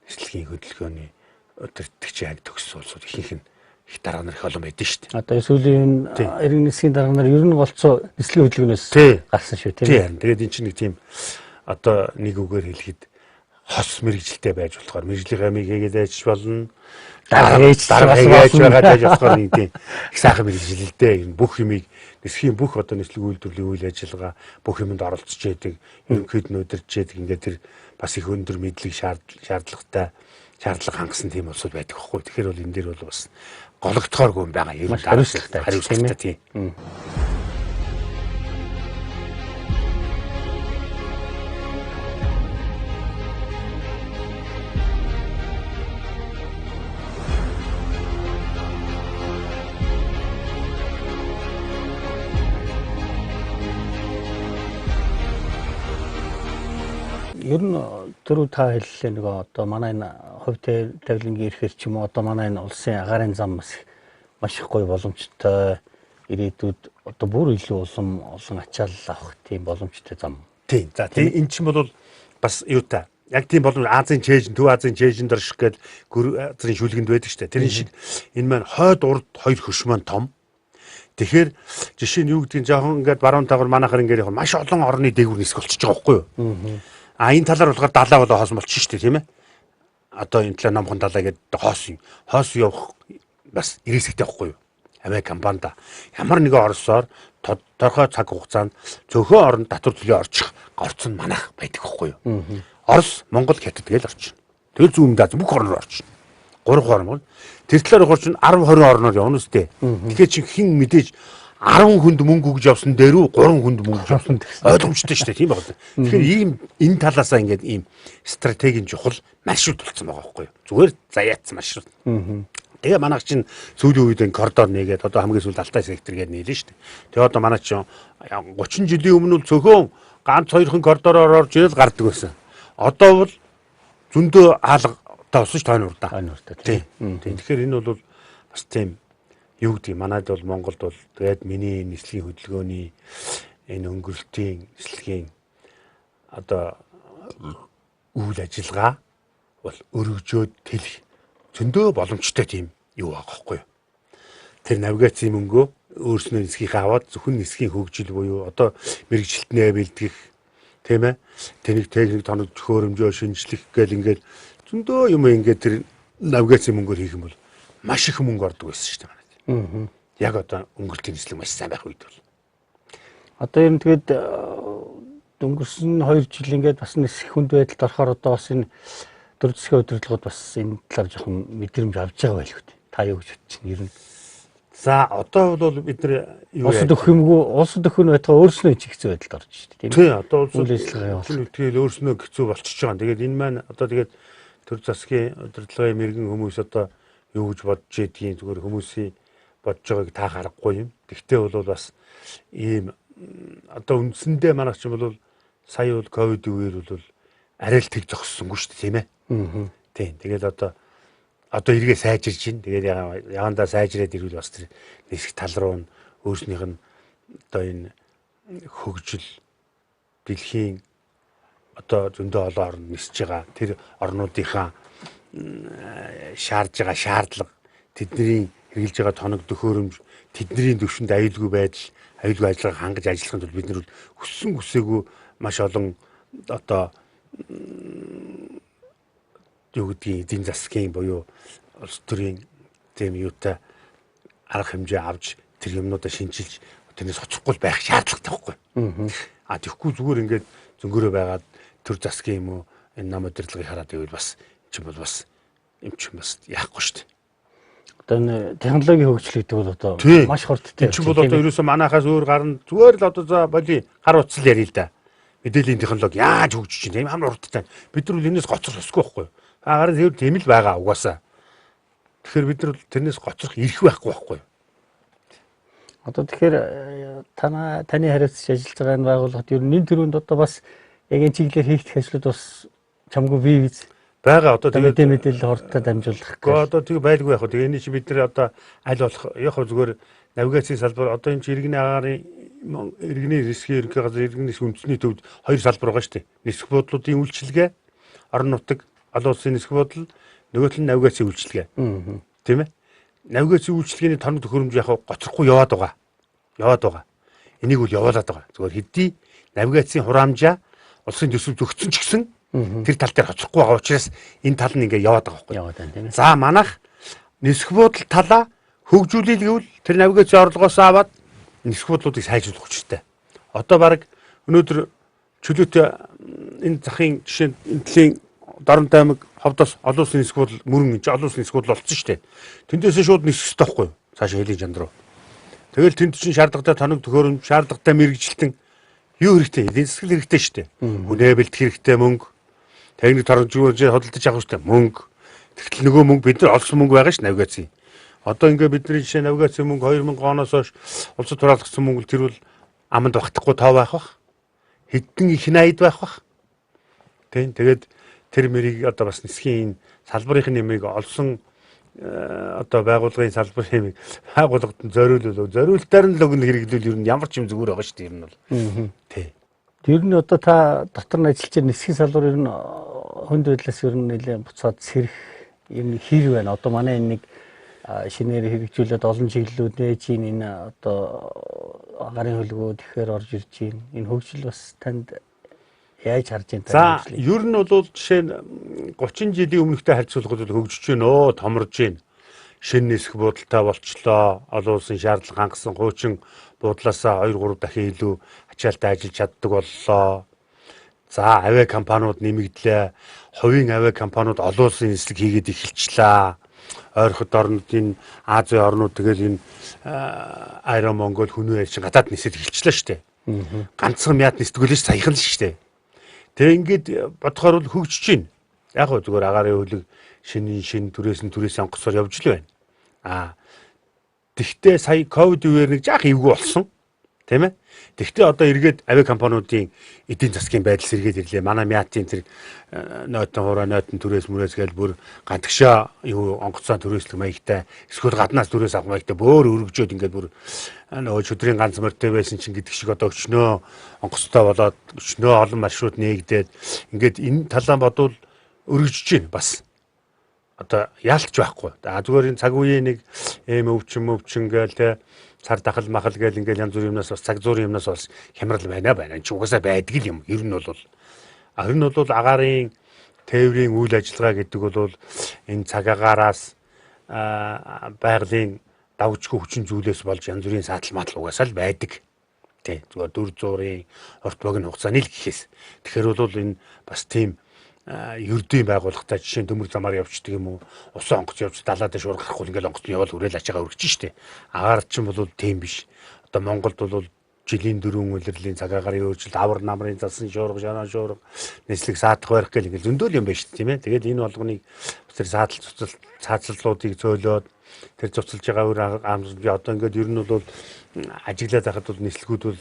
нислэгийн хөдөлгөөний удирдагчийн анги төгссөн улсууд ихэнх нь их дарга нар их олон байдсан шүү дээ. Одоо сүүлийн иргэн нисгийн дарга нар ер нь голцоо нислэгийн хөдөлгөөнөөс гарсан шүү тийм. Тэгээд эн чинь нэг тийм одоо нэг үгээр хэлэхэд хос мэрэгжилтэй байж болохоор мэрэгжлийн амийг хийгээд ажиж болно. Дарга хийж байгаа байж болохоор нэг тийм их сайхан мэрэгжилтэй энэ бүх юмыг нисхийн бүх одоо нислэг үйлдвэрлэлийн үйл ажиллагаа бүх юмд оролцож яадаг, ерөнхийд нь удирдах яадаг ингээд тэр бас их өндөр мэдлэг шаардлага хангасан тийм улсууд байдаг байхгүй. Тэгэхээр бол энэ дээр бол бас гологдохооргүй юм байгаа. Маш хариуцлагатай хариуцлагатай тийм. Ер нь түрүү та хэллээ нөгөө одоо манай энэ хувь тавилангийн ирэхээр ч юм уу одоо манай энэ улсын агаарын зам маш их гоё боломжтой ирээдүйд одоо бүр илүү олон ачаал авах тийм боломжтой зам. Тийм. За тийм эн чинь бол бас юу та яг тийм бол Азийн чэйжин, Төв Азийн чэйжин дэр шиг гээд газрын шүлгэнд байдаг шүү дээ. Тэрэн шиг энэ маань хойд урд хоёр хөрш маань том. Тэгэхээр жишээ нь юу гэдгийг жоохон ингээд баруун тагвар манайхаар ингээд яг маш олон орны дээгүүр нисэх болчихж байгаа байхгүй юу? Энэ талаар болохоор далаа болоо хоос болчих шүү дээ тийм ээ. Одоо энэ талаа номхон далаа гэдэг хоос юм. Хоос явах бас ирээсэгтэй байхгүй юу? Америк компанид ямар нэгэн орсоор торхой цаг хугацаанд зөвхөн орон татвар төлөө орчих горц нь манайх байдаг байхгүй юу? Орос, Монгол, Хятад гэж орчин. Тэгэл зүүн даа бүх орноор орчин. 3 орн. Тэр талаар ухаар чинь 10 20 орноор явна үстэй. Тэгэхээр чи хин мэдээж 10 хүнд мөнгө өгж явсан дээрүү 3 хүнд мөнгө авсан ойлгомжтой шүү дээ тийм байна. Тэгэхээр ийм энэ талаасаа ингээд ийм стратегийн чухал маршрут болсон байгаа байхгүй юу? Зүгээр заяатсан маршрут. Тэгээ манайх чинь сүүлийн үед энэ коридор нэгээд одоо хамгийн сүүлд Алтай сектор гээд нээлээ шүү дээ. Тэгээ одоо манай чинь 30 жилийн өмнө л цөөхөн ганц хоёрхан коридороор орж ирэл гардаг байсан. Одоо бол зөндөө хаалгатай болсон ш тойнуур да. Тийм. Тэгэхээр энэ бол бас тийм юу гэдэг манайд бол Монголд бол тэгээд миний нислэгийн хөдөлгөөний энэ өнгөрөлтийн нислэгийн одоо үйл ажиллагаа бол өргөжөөд тэлэх зөндөө боломжтой тийм юу байгаа байхгүй юу. Тэр навигацийн мөнгөө өөрснөө нисхийг аваад зөвхөн нисхийн хөгжил буюу одоо мэрэгжилтнээ бэлтгэх тийм ээ. Тэнийг техник тоног төхөөрөмжөө шинжлэх гээл ингээд зөндөө юм ингээд тэр навигацийн мөнгөөр хийх юм бол маш их мөнгө ордог байсан шүү дээ. Яг одоо өнгөртийн нислэг маш сайн байх үед бол. Одоо ер нь тэгээд өнгөрсөн 2 жил ингээд бас нисэх хүнд байдалд орохоор одоо бас энэ төр засгийн удирдлагууд бас энэ талаар жоохон мэдрэмж авч байгаа байл үү? Та юу гэж бодож байна ер нь? За одоо бол бид нар юу улсад өгөх юмгүй улсад өгөх нь байтугай өөрснөө хэцүү байдалд орж шүү дээ. Тийм одоо улсад үйл ажиллагаа явуулах. Тэгээд өөрснөө хэцүү болчихж байгаа. Тэгээд энэ маань одоо тэгээд төр засгийн удирдлагын мэрэгэн хүмүүс одоо юу гэж бодож байдгийг зүгээр хүмүүсийн бодож байгааг та харахгүй юм. Тэгтээ бол бас ийм одоо үндсэндээ манайх ч бол сая бол ковид үеэр бол арай л тэг зогссонгүй шүү дээ тийм ээ. Тийм. Тэгээд одоо эргээ сайжирж байна. Тэгээд явандаа сайжраад ирвэл бас тэр нисэх тал руу нь өөрснийх нь одоо энэ хөгжил дэлхийн одоо зөндөө олон орнд нисэж байгаа тэр орнуудынхаа шаардж байгаа шаардлага тэдний хэрэгжилж байгаа тоног төхөөрөмж тэдний төвшөнд аюулгүй байдал аюулгүй ажиллагааг хангаж ажиллахын тулд бид нар хүссэн хүсээгүй маш олон одоо юу гэдгийг эдийн засгийн буюу улс төрийн тийм юутай арга хэмжээ авч тэр юмнуудаа шинжилж тэрнээс хоцрохгүй байх шаардлагатай байхгүй. Тэгэхгүй зүгээр ингээд зөнгөрөө байгаад төр засгийн юм уу энэ нам удирдлагыг хараад байвал бас чинь бол бас юм чинь бас яахгүй шүү дээ. Одоо энэ технологийн хөгжил гэдэг бол одоо маш хурдтай. Энэ чинь бол одоо ерөөсөө манайхаас өөр гарна зүгээр л одоо за боли гар утсал ярил л да. Мэдээллийн технологи яаж хөгжиж чинь ямар хурдтай. Бид нар энэс гоцрох ёсгүй байхгүй. Гарын тэр тийм л байгаа угаасаа. Тэгэхээр бид нар тэрнээс гоцрох эрх байхгүй. Одоо тэгэхээр таны хариуцж ажиллаж байгаа энэ байгууллагад ер нь энэ төрөнд одоо бас яг энэ чиглэлээр хийх ажлууд бас чамгүй бий биз байгаа одоо тэгээд мэдээлэл хурдтай дамжуулах. Гэхдээ одоо тэг байлгүй яг. Тэгээ энэ чи бид нар одоо аль болох яг зүгээр навигацийн салбар одоо энэ чи иргэний агарын иргэний рискийн ерөнхий газар иргэний үндэсний төвд 2 салбар байгаа шүү дээ. Нисэх буудлуудын үйлчилгээ, орон нутаг, олон улсын нисэх буудал, нөгөөх нь навигацийн үйлчилгээ. Тийм ээ. Навигацийн үйлчилгээний тоног төхөөрөмж яг гоцрохгүй яваад байгаа. Энийг бол явуулаад байгаа. Зүгээр хэдий навигацийн хураамжаа улсын төсөвд өгсөн ч гэсэн тэр тал дээр хоцрохгүй байгаа учраас энэ тал нь ингээ яваад байгаа байхгүй. За манайх нисэх буудал талаа хөгжүүлэх гэвэл тэр навигацийн орлогоос аваад нисэх буудлуудыг сайжруулах учиртай. Одоо баг өнөөдөр чөлөөтэй энэ захын жишээ нь Энтлийн Дорн аймаг ховдоос олон улсын нисгүүл мөрөн энэ олон улсын нисгүүл болсон шүү дээ. Тэндээсээ шууд нисэх тахгүй цаашаа хэлийн чанд руу. Тэгэл тэнд чинь шаардлагатай тоног төхөөрөмж, шаардлагатай мэрэгжилтэн юу хэрэгтэй? Эдийн засаг хэрэгтэй шүү дээ. Хүнээ бэлдэх хэрэгтэй мөнгө. Техник торгожуулж хөдөлж авах хэрэгтэй мөнгө. Тэгтэл нөгөө мөнгө бид нар олсон мөнгө байгаа ш навигацийн. Одоо ингээ бидний жишээ навигацийн мөнгө 2000 оноос хойш улсад хураалгасан мөнгө тэр бол аманд багтахгүй тоо байх бах. Хэдэн их найд байх бах. Тэгээд тэр мэрийг одоо бас нисхийн салбарын нэмийг олсон одоо байгууллагын салбарын байгууллагад зориултаар нь л өгнө хэрэглүүл ер нь ямар ч юм зүгээр байгаа шүү дээ ер нь бол. Тий. Ер нь одоо та дотор нь ажиллаж байгаа нисхийн салбар ер нь хүнд байдлаас ер нь нэлээд буцаад сэрэх юм хэр байна. Одоо манай энэ нэг шинээр хэрэгжүүлээд олон чиглэлүүд нээж энэ одоо агарын хөлгүүд ихээр орж ирж байна. Энэ хөгжил бас танд яаж харж байна та? За ер нь бол жишээ нь 30 жилийн өмнөхтэй харьцуулахад хөгжиж байна өө томорж байна. Шинэ нисэх буудалтай болчлоо. Олон улсын шаардлага хангасан хуучин буудлаасаа 2-3 дахин илүү ачаалтаа ажиллаж чаддаг боллоо. За авиа компаниуд нэмэгдлээ. Хувийн авиа компаниуд олон улсын нислэг хийгээд эхэлчлээ. Ойрхот орнуудын Азийн орнууд тэгэл энэ Аэро Монгол хүнээ чинь гадаад нисэж эхэлчлээ шүү дээ. Ганцхан мяд нисдгүүлж саяхан л шүү дээ. Тэгээ ингээд бодохоор бол хөгжиж байна. Яг хөө зүгээр агарын хөлөг шинэ түрээс онгоцоор явж л байна. Тэгтээ сая ковид үеэр нэг жаах эвгүй болсон. Тийм ээ. Тэгтээ одоо эргээд авиа компаниудын эдийн засгийн байдал сэргээд ирлээ. Манай мяатын тэр нойтон түрээс гээл бүр гадагшаа юу онгоцоо түрээслэх маягтай эсвэл гаднаас түрээс авах маягтай бөөр өргөжөөд ингээд бүр нөгөө чөдрийн ганц морьтой байсан чинь гэдэг шиг одоо өчнөө онгоцтой болоод өчнөө олон маршрут нээгдээд ингээд энэ талаа бодвол өргөжж байна бас. Одоо яалтч байхгүй. Зүгээр энэ цаг үеийн нэг өвчин гээл те цар дахал махал гээл ингээл янз бүрийн юмнаас бас цаг зуурын юмнаас бас хямрал байна. Чи угаасаа байдаг юм. Ер нь бол агарын тээврийн үйл ажиллагаа гэдэг бол энэ цагаагаараас байгалийн давжгүй хүчин зүйлээс болж янз бүрийн саатал матал угаасаа л байдаг. Тий. Зүгээр 400-ын урт богино хугацааны л гэхээс. Тэгэхээр бол энэ бас тийм ердийн байгууллагатай жишээ нь төмөр замаар явчихдаг юм уу усан онгоц явж далаад шуурх гарахгүй ингээл онгоц нь явал хүрээл ачаагаа өргөж штэ. Агаар чинь бол тийм биш. Одоо Монголд бол жилийн 4 улирлын цагаагарын өөрчлөлт авар намрын засан шуурга шанаа шуурга нислэг саадах барих гэл ингээл зөндөл юм байна штэ тийм ээ. Тэгээд энэ болгоныг тэр цаацлуудыг зөөлөөд тэр цуцалж байгаа өөр амсууд одоо ингээд ер нь бол ажиглаад байхад бол нислэгүүд бол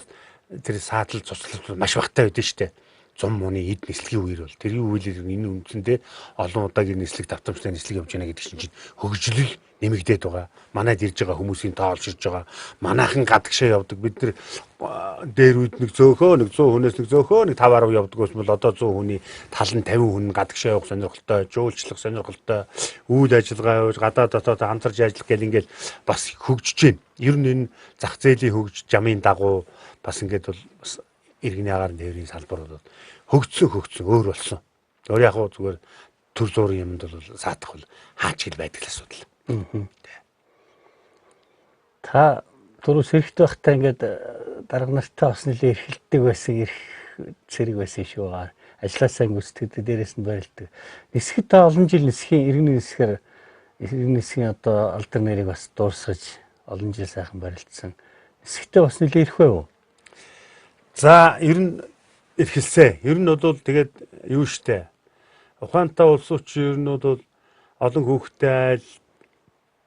тэр саатал цуцлууд маш багтай байдэн штэ. Зам мууны эд нислэгийн үеэр бол тэр үеэр энэ үндсэндээ олон удаагийн нислэг давтамжтай нислэг явж байна гэдэг чинь хөгжлөл нэмэгдээд байгаа. Манайд ирж байгаа хүмүүсийн тоо олширж байгаа. Манайхан гадагшаа явдаг. Бид нар дээр үед нэг 100 хүнээс нэг 5 10 явдаг ус бол одоо 100 хүний тал нь 50 хүн гадагшаа явах сонирхолтой, жуулчлах сонирхолтой, үйл ажиллагаа явуулж гадаад дотоод хамтарч ажиллах гэл ингээл бас хөгжиж байна. Ер нь энэ зах зээлийн хөгж жамын дагуу бас ингээд бол бас иргэний агарын тээврийн салбар бол хөгжсөн өөр болсон. Өөр яг зүгээр төр зуурын юмд бол саадах бол хаач хэл байдаг л асуудал. Та түрүү сэрэгтэй байхдаа ингээд дарга нартай бас нэлээ эрхэлдэг байсан зэрэг байсан шүү байгаа. Ажлаасаа гүйцэтгэдэг дээрээс нь барилдаг. Нисэхэд та олон жил нисхийн иргэний нисхийн одоо алдар нэрийг бас дуурсгаж олон жил сайхан барилдсан. Нисэхдээ бас нэлээ ирэх байв уу? За ер нь эрхэлсэн. Ер нь бол тэгээд юу штэ. Ухаантай улсууч ер нь бол олон хүүхдтэй айл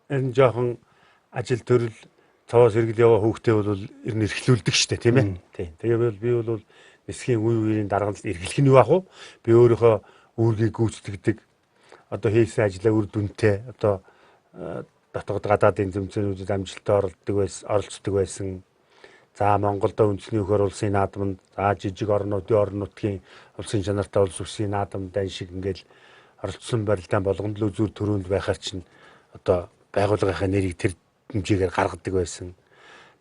энэ жоохон ажил төрөл цаваас хэрэгэл яваа хүүхдээ бол ер нь эрхлүүлдэг штэ тийм ээ. Тийм. Тэгээд би бол нисхийн үеийн даргалт эрхлэх нь юу ах вэ? Би өөрийнхөө үүргийг гүйцэтгэдэг. Одоо хийсэн ажлаа үр дүнтэй одоо дотоод гадаадын зэмцэнүүдэд амжилттай оролцдог байсан. За Монголд үндэсний хөр улсын наадамд за жижиг орнуудын улсын чанартай улс үсгийн наадамд шиг ингээл оролцсон барилдаан болгонд л үзүүр төрөнд байхаар чинь одоо байгууллагынхаа нэрийг тэр хэмжээгээр гаргадаг байсан.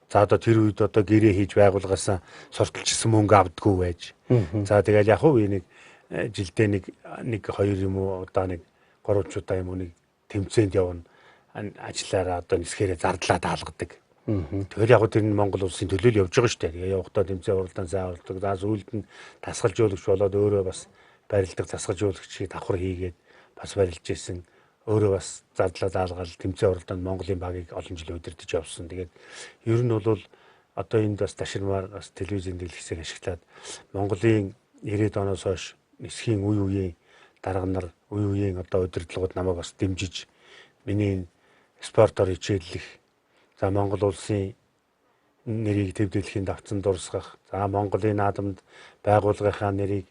За одоо тэр үед одоо гэрээ хийж байгуулгаасаа сурталчилсан мөнгө авдаггүй байж. За тэгэл яг уу нэг жилдээ нэг хоёр юм уу одоо нэг 3 удаа юм уу нэг тэмцээнд явна. Ажиллаараа одоо нисгээрээ зардлаа даалгадаг. Тэгэхээр яг тэр нь Монгол улсын төлөө л явж байгаа шүү дээ. Тэгээ явахдаа тэмцээн уралдаан сайн уралдаг. За сүүлд нь тасгалжуулагч болоод өөрөө бас барилдаг засгалжуулагчийг давхар хийгээд бас барилж ирсэн. Өөрөө бас зардлаа даалгаал тэмцээн уралдаанд Монголын багийг олон жил удирдах явсан. Тэгээд ер нь бол одоо энд бас таширмаар бас телевизийн дэлгэцийг ашиглаад Монголын 90-ад оноос хойш нисхийн үе үеийн дарга нар үе үеийн одоо удирдлагууд намайг бас дэмжиж миний спортоор хичээллэх, за Монгол улсын нэрийг төв дэлхийн давцан дурсгах, за Монголын наадамд байгууллагынхаа нэрийг,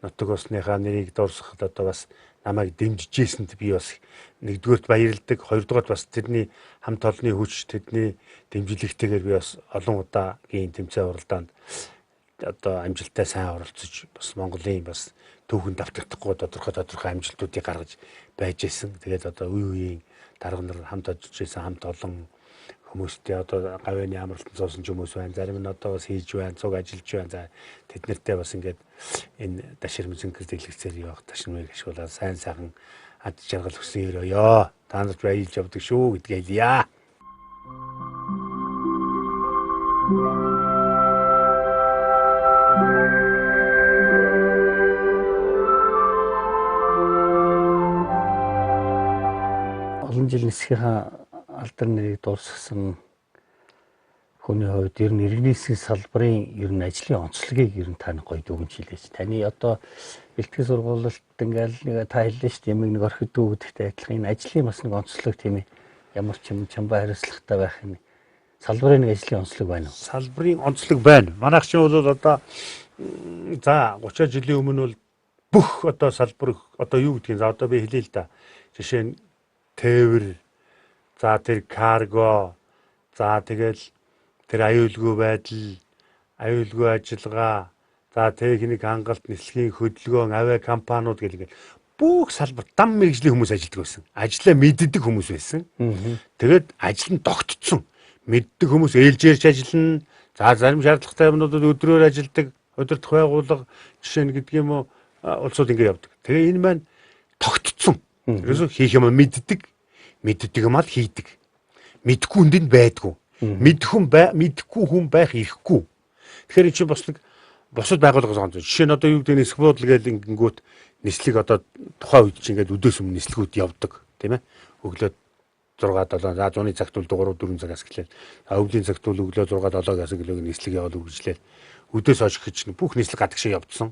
нутаг усныхаа нэрийг дурсгахад одоо бас намайг дэмжижсэнд би бас нэгдүгээрт баярлдаг, хоёрдугаарт бас тэрний хамт олонний хүч, тэдний дэмжлэгтэйгээр би бас олон удаагийн тэмцээн уралдаанд одоо амжилттай сайн оролцож бас Монголын бас түүхэнд давтагдахгүй тодорхой амжилтуудыг гаргаж байж исэн. Тэгээд одоо үе үеийн дарга нар хамт ажиллаж исэн хамт олон хүмүүстэй одоо гавьяаны амралтанд суусан ч хүмүүс байна. Зарим нь одоо бас хийж байна, цуг ажиллаж байна. За тэд нартэй бас ингээд энэ Дашир Мөзөнгөр дэлгэцээр явах ташинмыг ашиглаад сайн сайхан ад жаргал өсөн өрөөё. Та нарт баярлж явдаг шүү гэдгээ хэлье. Олон жил нисхийнхаа алдар нэрийг дуусгасан хүний хувьд ер нь иргэний засгийн салбарын ер нь ажлын онцлогийг ер нь таны гоё дүгнжүүлээч. Таны одоо бэлтгэл сургуульд ингээл нэг та хэллээ шүү дээ, нэг орхид дүүгдэгтэй адилхан энэ ажлын бас нэг онцлог тийм ээ. Ямар ч юм чамбай хариуцлагатай байх юм. Салбарын нэг ажлын онцлог байна уу? Салбарын онцлог байна. Манайх чинь бол одоо за 30 жилийн өмнө бол бүх одоо салбар одоо юу гэдгийг за одоо би хэлээ л да. Жишээ нь тээвэр, за тэр карго, за тэгэл тэр аюулгүй байдал, аюулгүй ажиллагаа, за техник хангалт, нислэгийн хөдөлгөөн, авиа компаниуд гэх бүх салбар дам мэргэжлийн хүмүүс ажилладаг байсан. Ажлаа мэддэг хүмүүс байсан. Тэгээд ажил нь тогтцсон. Мэддэг хүмүүс ээлжээрч ажиллана. За зарим шаардлагатай юмнуудад өдрөөр ажилладаг, удирдах байгууллага жишээ нь гэдэг юм уу улсууд ингэ явдаг. Тэгээ энэ маань тогтцсон. Ерөөсөө хийх юм мэддэг юм аа хийдэг. Мэдгүй хүнд байдгүй. Мэдхгүй хүн байх ирэхгүй. Тэгэхээр энэ чинь бас нэг бусад байгууллага зогсож байна. Жишээ нь одоо юу гэдэг нь эсбуудлал гэдэг ингэнгүүт нислэг одоо тухайн үед чинь ингээд өдөөс өмнө нислэгүүд явдаг тийм ээ. Өглөө 6-7 за зуны цагт бол 3-4 цагаас эхлэв. Өвлийн цагт бол өглөө 6-7-аас гэлөө нислэг яваад үргэлжлэв. Өдөөс хойш гэж бүх нислэг гадагшаа явдсан.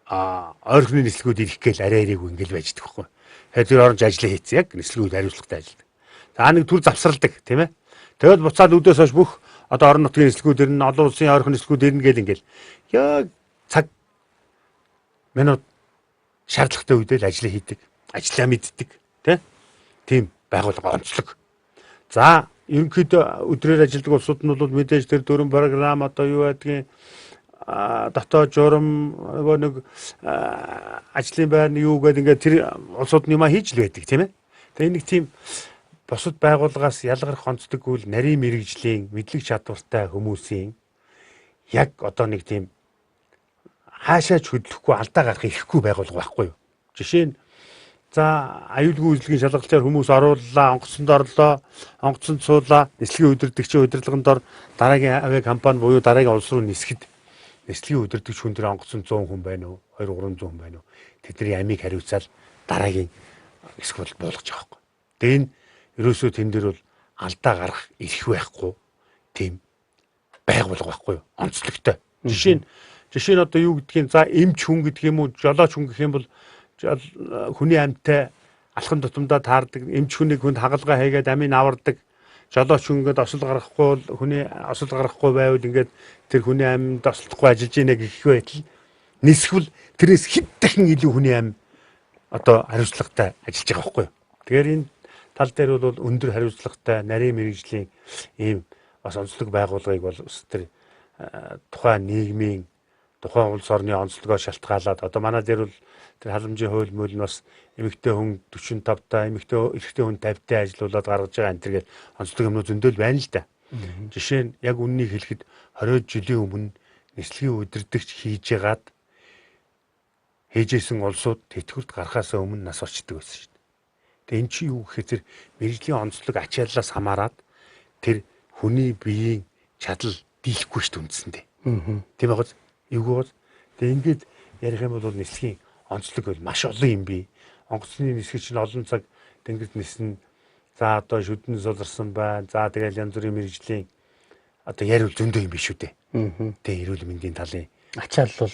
Ойрхны нислэгүүд ирэх гээл арай ирээгүй ингээл байж байгаа байхгүй. Тэр оронж ажиллаа хийцэн яг нислэгүүд хариуцлагатай ажилладаг. За нэг төр завсралдаг тийм ээ. Тэгэл буцаад өдөөс хойш бүх одоо орон нутгийн нислэгүүд ирнэ, олон улсын ойрхон нислэгүүд ирнэ гэл ингээл яг цаг минут шаардлагатай үедээ л ажиллаа хийдэг, ажиллаа мэддэг тийм байгууллага онцлог. За ерөнхийдөө өдрөөр ажилладаг улсууд нь бол мэдээж тэр дөрвөн програм одоо юу байдгийг дотоод журам нөгөө нэг ажлын байр нь юу гэдэг ингээд тэр улсууд нь юма хийж л байдаг тийм ээ. Тэгээ нэг тийм бусад байгууллагаас ялгарх онцлоггүй нарийн мэрэгжлийн мэдлэг чадвартай хүмүүсийн яг одоо нэг тийм хаашаач хөдлөхгүй алдаа гарах ирэхгүй байгуулга байхгүй юу. Жишээ нь за аюулгүй үйлдвэрийн шалгалтаар хүмүүс орууллаа, онгоцонд орлоо, онгоцонд суулаа, нислэгийн удирдагчийн удирдлагын дор дараагийн авиа компани буюу дараагийн улс руу нисгэд нислэгийн удирдагч хүн дээр онгоцонд 100 хүн байна уу, 200-300 хүн байна уу? Тэдний амийг хариуцаад дараагийн нисгэл буулгаж байгаа байхгүй. Тэгээ энэ ерөөсөө тэн дээр бол алдаа гарах ирэх байхгүй тийм байгуулга байхгүй юу? Онцлогтой. Жишээ нь одоо юу гэдгийг за эмч хүн гэдэг юм уу, жолооч хүн гэх юм бол хүний амьтаа алхам тутамдаа таардаг, эмч хүнийг хүнд хагалгаа хийгээд амийг авардаг, жолооч хүн ингээд осол гаргахгүй хүний осол гаргахгүй байвал ингээд тэр хүний амьд ослохгүй ажиллаж ийнэ гэх байтал нисгвэл тэрнээс хэд дахин илүү хүний амь одоо хариуцлагатай ажиллаж байгаа байхгүй юу? Тэгэхээр энэ тал дээр бол өндөр хариуцлагатай нарийн мэрэгжлийн ийм бас онцлог байгууллагыг бол тэр тухайн нийгмийн тухайн улс орны онцлогоо шалтгаалаад одоо манай дээр бол тэр халамжийн хууль мөл нь бас эмэгтэй хүн 45 та эрэгтэй хүн 50 та ажиллуулад гаргаж байгаа энэ төргээд онцлог юмнууд зөндөл байна л да. Жишээ нь яг үннийг хэлэхэд 20 жилийн өмнө нислэгийн удирдагч хийжсэн улсууд тэтгэврт гарахаас өмнө нас орчдөг байсан шүү дээ. Тэгээ эн чинь юу гэхээр тэр мэрэгжлийн онцлог ачааллаас хамаарат тэр хүний биеийн чадал дийлэхгүй шүү дээ үндсэндээ. Тийм байгааз эвгүй бол тэгээ ингээд ярих юм бол нислэгийн онцлог бол маш олон юм бий. онгоцны нисгэж чинь олон цаг тэнгэрт ниснэ. За одоо шүдэн суларсан байна. За тэгэл янз бүрийн мэрэгжлийн одоо яриул зөндөө юм биш үү дээ. Тэ эрүүл мэндийн талын ачаал бол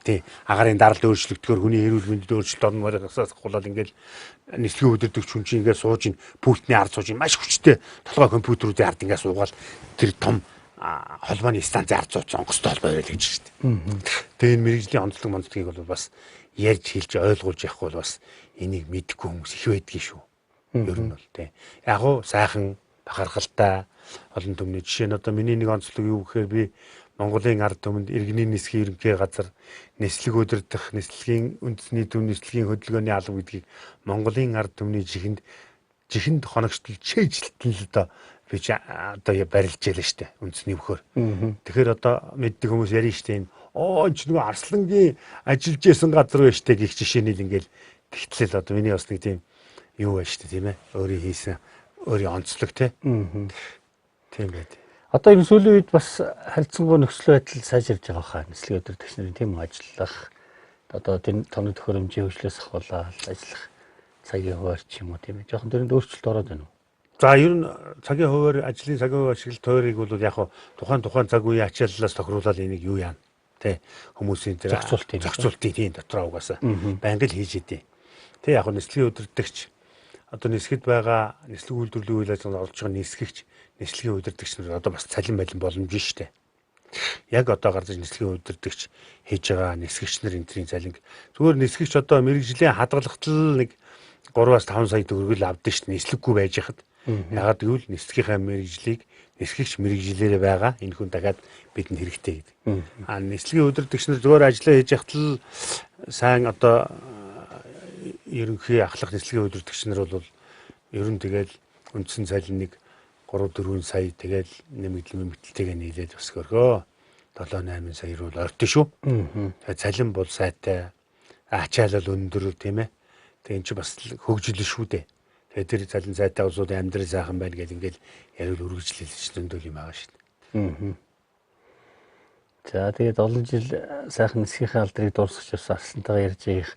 тий. Агаарын даралт өөрчлөгдөхөөр хүний эрүүл мэндэд өөрчлөлт орно гарахаас ахуулаад ингээл нислэгийн өдөртөгч хүн чинь ингээд сууж ин пультний ард сууж ин маш хүчтэй толгой компьютерүүдийн ард ингээд суугаад тэр том холбооны станцын ард сууц онгоцтой холбоо яриад гэж шүү дээ. Тэгээ энэ мэрэгжлийн онцлог монцлогийг бол бас ярьж хэлж ойлгуулж явах бол бас энийг мэдгүй хүмүүс их байдгийн шүү. Ер нь бол тий. Яг уу сайхан бахархалтай олон түмний жишээ нь одоо миний нэг онцлог юу гэхээр би Монголын ард түмэнд иргэний нисхийн ерөнхий газар нислэг удирдах нислэгийн үндэсний төв нислэгийн хөдөлгөөний алба гэдгийг Монголын ард түмний жихэнд хоногчлол чэйжлэлтэн л одоо би одоо барилж ялаа штэ үндэсний өвхөр. Тэгэхээр одоо мэддэг хүмүүс ярина штэ энэ ч нөгөө Арслангийн ажиллаж исэн газар байна штэ гэх жишээний л ингээл тэгтлээ л одоо миний бас нэг тийм юу байна штэ тийм ээ өөрийн хийсэн өөрийн онцлог тийм байд. Одоо энэ сүүлийн үед бас харилцангуй нөхцөл байдал сайжирж байгаа хаа нислэгийн удирдагч нарын тийм ажиллах одоо тэр тоног төхөөрөмжийн хөгжлөөс ахуулаад ажиллах цагийн хуваар ч юм уу тийм ээ жоохон тэрэнд өөрчлөлт ороод байна уу? За ер нь цагийн хуваар ажлын цагийн хуваар ашиглалт тойрыг бол яг тухайн цаг үеийн ачааллаас тохируулаад энийг юу яана тий хүмүүсийн тэр зохицуултын тийм дотроо угаасаа байнга л хийж идэв. Тий яг нислэгийн удирдагч одоо нисгэд байгаа нислэг үйлдвэрлэлийн үйл ажиллагаанд орж байгаа нисгэгч нислэгийн удирдагч нар одоо бас цалин байлан боломж шүү дээ. Яг одоо гарч нислэгийн удирдагч хийж байгаа нисгэгч нар энтрийн цалин зүгээр нисгэгч одоо мэрэгжлийн хадгалагтал нэг 3-5 сая төгрөгөл авдсан шүү дээ нислэггүй байж хахад. Ягаад гэвэл нислэгийнхаа мэрэгжлийг нисгэгч мэрэгжлээрээ байгаа энэ хүн дахиад бидэнд хэрэгтэй гэдэг. Нислэгийн удирдагч нар зүгээр ажиллаа хийж хахад л сайн одоо ерөнхий ахлах нислэгийн удирдагч нар бол ер нь тэгэл үндсэн цалин нэг 3-4 сая тэгэл нэмэгдэлтэйгээ нийлээд бас хөргөө 7-8 сая руу ордон шүү. Тэгээ цалин бол сайтай ачаалал өндөр тийм ээ. Тэгээ эн чинь бас хөгжил шүү дээ. Тэгээ тэр цалин сайтай улсууд амьдрал сайхан байна гэл ингээл яриул үргэлжлүүлж зөндөл юм байгаа шүү дээ. За тэгээд олон жил сайхан нисхийн алдрыг дуусгаж бас арсантайгаа ярьж их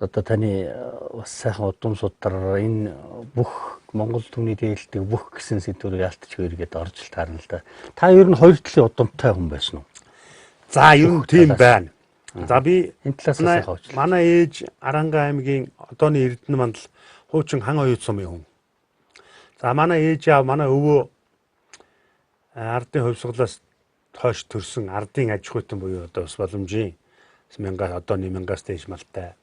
одоо таны бас сайхан удам судар энэ бүх Монгол түмний дээлдэг бүх гэсэн сэдвүүрийг алтч хоёргээд орж л таарна л да. Та ер нь хоёр талын удамтай хүн байсан уу? За ер нь тийм байна. За би энэ талаас хавч. Манай ээж Аранга аймгийн одооны Эрдэнэ мандал хуучин хан оюут сумын хүн. За манай ээж аав манай өвөө ардын хувьсгалаас хойш төрсэн ардын аж ахуйтан буюу одоо бас боломжийн 1000-аас одооны 1000-аас дээш малтай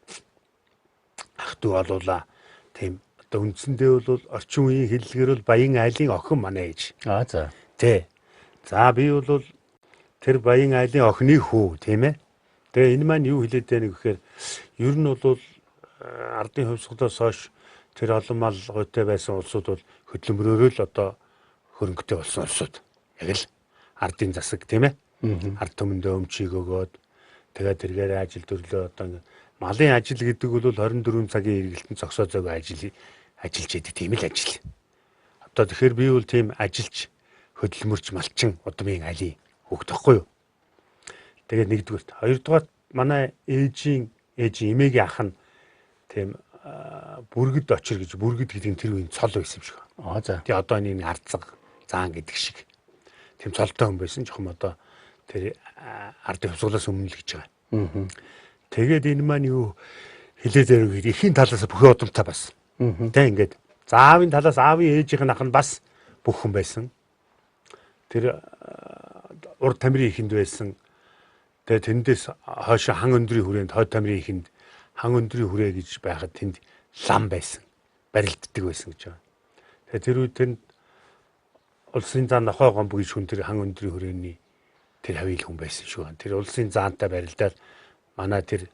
ах トゥ олуула тийм одоо үндсэндээ бол орчин үеийн хэллэгээр бол Баян айлын охин манай ээж. За. Тэ. За би бол тэр Баян айлын охины хүү тийм ээ. Тэгээ энэ маань юу хэлээд байна гэхээр ер нь бол ардын хувьсгалаас хойш тэр олон мал гойтой байсан улсууд бол хөдөлмөрөөрөө л одоо хөрөнгөтэй болсон улсууд. Яг л ардын засаг тийм ээ. Ард түмэндээ өмчийг өгөөд тэгээд тэргээр ажил төрлөө одоо малын ажил гэдэг бол 24 цагийн эргэлтэнд зогсоо зөөгөө ажиллаж идэг тийм л ажил. Одоо тэгэхээр би бол тийм ажилч хөдөлмөрч малчин удмын али хөвгт байхгүй юу. Тэгээд нэгдүгürt хоёрдугаар манай ээжийн эмээгийн ах нь тийм бүргэд очир гэж бүргэд гэдэг нь тэр үеийн цол байсан юм шиг. За. Тэгээ одоо энэ арцаг заан гэдэг шиг тийм цолтой хүн байсан жоохон одоо тэр ардын хувьсгалаас өмнө л гэж байгаа. Тэгээд энэ маань юу хилээд ярив гэхээр эхийн талаас бүхий удамтай байсан. Тэ ингээд заавын талаас аавын ээжийнх нь ах нь бас бүх хүн байсан. Тэр урд тамирын ихэнд байсан. Тэгээд тэндээс хойшоо хан өндрийн хүрээнд хойд тамирын ихэнд хан өндрийн хүрээ гэж байхад тэнд лам байсан. Барилддаг байсан гэж байгаа. Тэгээд тэр үед тэнд улсын заа нохой гомбо гэж хүн тэр хан өндрийн хүрээний тэр хавийн хүн байсан шүү. Тэр улсын заантай барилдаад манай тэр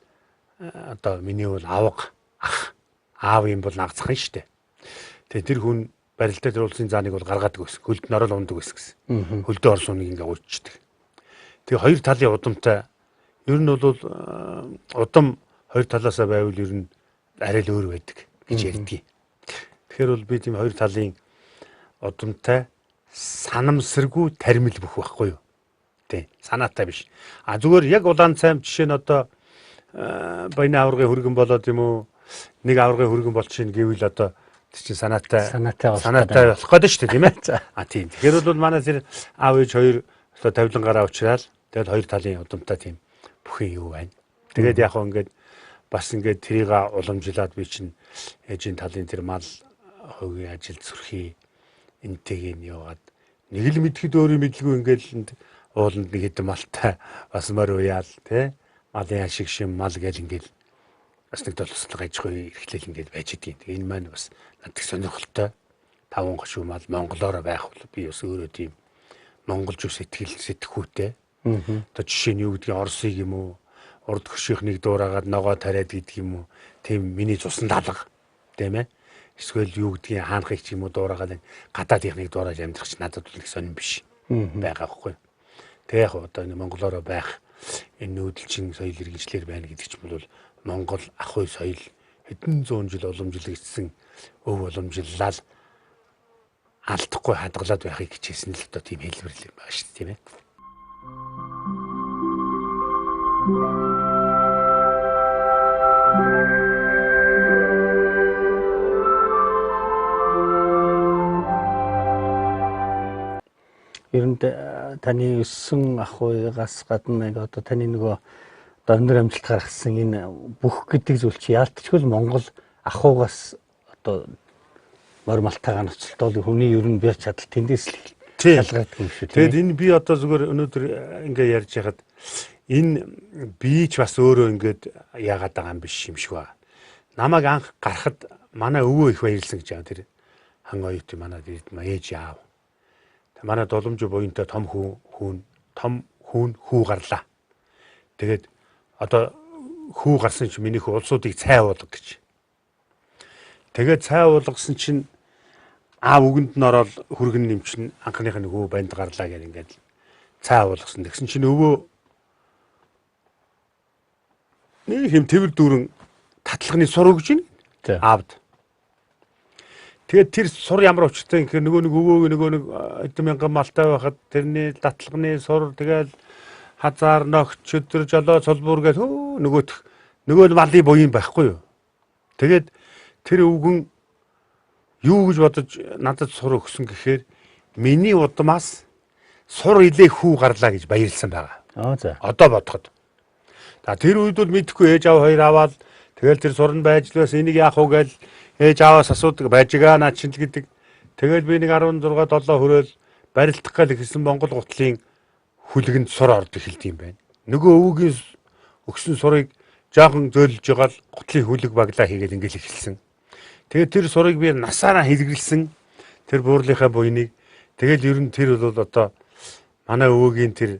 одоо миний бол авга ах аав юм бол нагцхан шүү дээ. Тэгээ тэр хүн барилдаа тэр улсын зааныг бол гаргадаг байсан. Хөлд норол ундаг байсан. Хөлдөө орсон нэг ингээ уучдаг. Тэгээ хоёр талын удамтай ер нь бол удам хоёр талаасаа байвал ер нь арай л өөр байдаг гэж ярьдгийг. Тэгэхээр бол би тийм хоёр талын удамтай санамсаргүй тармил бүх байхгүй юу? Тий, санаатай биш. Зүгээр яг улаан цайм жишээ нь одоо Баяны аваргын хүргэн болоод юм уу нэг аваргын хөргөн болчихно гэвэл одоо чинь санаатай болох гээд шүү дээ тийм ээ. Тийм. Тэгэхээр бол манай тэр аав ээж хоёр одоо тавилангараа уучраал тэгээд хоёр талын удамтай тийм бүхэн юу байна. Тэгээд яг хөө ингээд бас ингээд трийг уламжлаад би чинь ээжийн талын тэр мал хувийн ажил зүрхий энтэйг нь яваад нэг л мэдхэд өөрөө мэдлгүй ингээд ууланд нэг хэдэн малтай бас морь уяал тий малын ашиг шим мал гэл ингээд бас нэг толцлог аж ахуй эрхлэл ингээд байж идэг. Тэгээ энэ маань бас надад сонирхолтой 5 гашуу мал монголоор байх бол би бас өөрөө тийм монголч сэтгхүүтэй. Одоо жишээ нь юу гэдгийг Оросыг юм уу урд хөшөөхнийг дуурайгаад ногоо тариад гэдэг юм уу тийм миний цусан даалга тийм ээ. Эсвэл юу гэдгийг хаанхыг ч юм уу дуурайгаад гадаад ихнийг дуурайж амьдрах ч надад бол нэг сонирн биш байгаа байхгүй. Тэгээ яг одоо энэ монголоор байх энэ нүүдэлчин соёл иргэншлэр байна гэдэг ч юм бол Монгол ах уй соёл хэдэн зуун жил уламжлагдсан өв уламжлалал алдахгүй хадгалаад байхыг хичээсэн л одоо тийм хэлбэрлэл байгаа шүү дээ тийм ээ. Ер нь таны өссөн ах уйгаас гадна нэг одоо таны нөгөө одоо өндөр амжилт гаргасан энэ бүх гэдэг зүйл чи яалтчгүй Монгол ах уйгаас одоо морь малтайгаа ноцолтол хүний ер нь бэр чадал тэндээс л шалгаадаг юм шүү. Тэгэд энэ би одоо зүгээр өнөөдөр ингээ ярьж яхад энэ би ч бас өөрөө ингээд яагаад байгаа юм биш юм шиг ба. Намайг анх гарахад манай өвөө их баярлсан гэж байгаа тэр хан оюут манай ээж аав. Манай доломж буянтай том хүүн хүү гарлаа. Тэгээд одоо хүү гарсан чинь миний улсуудыг цай уулга гэж. Тэгээд цай уулгасан чинь аав үгэнд нь ороод хүргэн нэмчин анхных нь хүү банд гарлаа гэж ингээд цай уулгасан. Тэгсэн чинь өвөө нэг хэм тэвэр дүүрэн татлагны сур өгж байна. Аавд. Тэгээд тэр сур ямар учиртай гэхээр нөгөө нэг хэдэн мянган малтай байхад тэрний татлагны сур тэгээд хазаар ногч өдөр жолоо цолбуур гэж нөгөө малын буян байхгүй юу. Тэгээд тэр өвгөн юу гэж бодож надад сур өгсөн гэхээр миний удмаас сур илээ хүү гарлаа гэж баярлсан байгаа. За. Одоо бодоход. Тэр үед бол мэдхгүй ээж аав хоёр аваад тэгэл тэр сурн байж лээс энийг яах вэ гэж ээж ааваас асуудаг байж байгаа наа чинь гэдэг. Тэгэл би нэг 16 7 хөрөөл барилдах гал ихсэн Монгол гутлын хүлгэнд сур орд эхэлд юм байна. Нөгөө өвөгийн өгсөн сурыг жоохон зөөлж байгаа л гутлын хүлэг баглаа хийгээд ингээл эхэлсэн. Тэгээд тэр сурыг би насаараа хэрэгэлсэн тэр буурлынхаа буйныг тэгэл ер нь тэр бол одоо манай өвөгийн тэр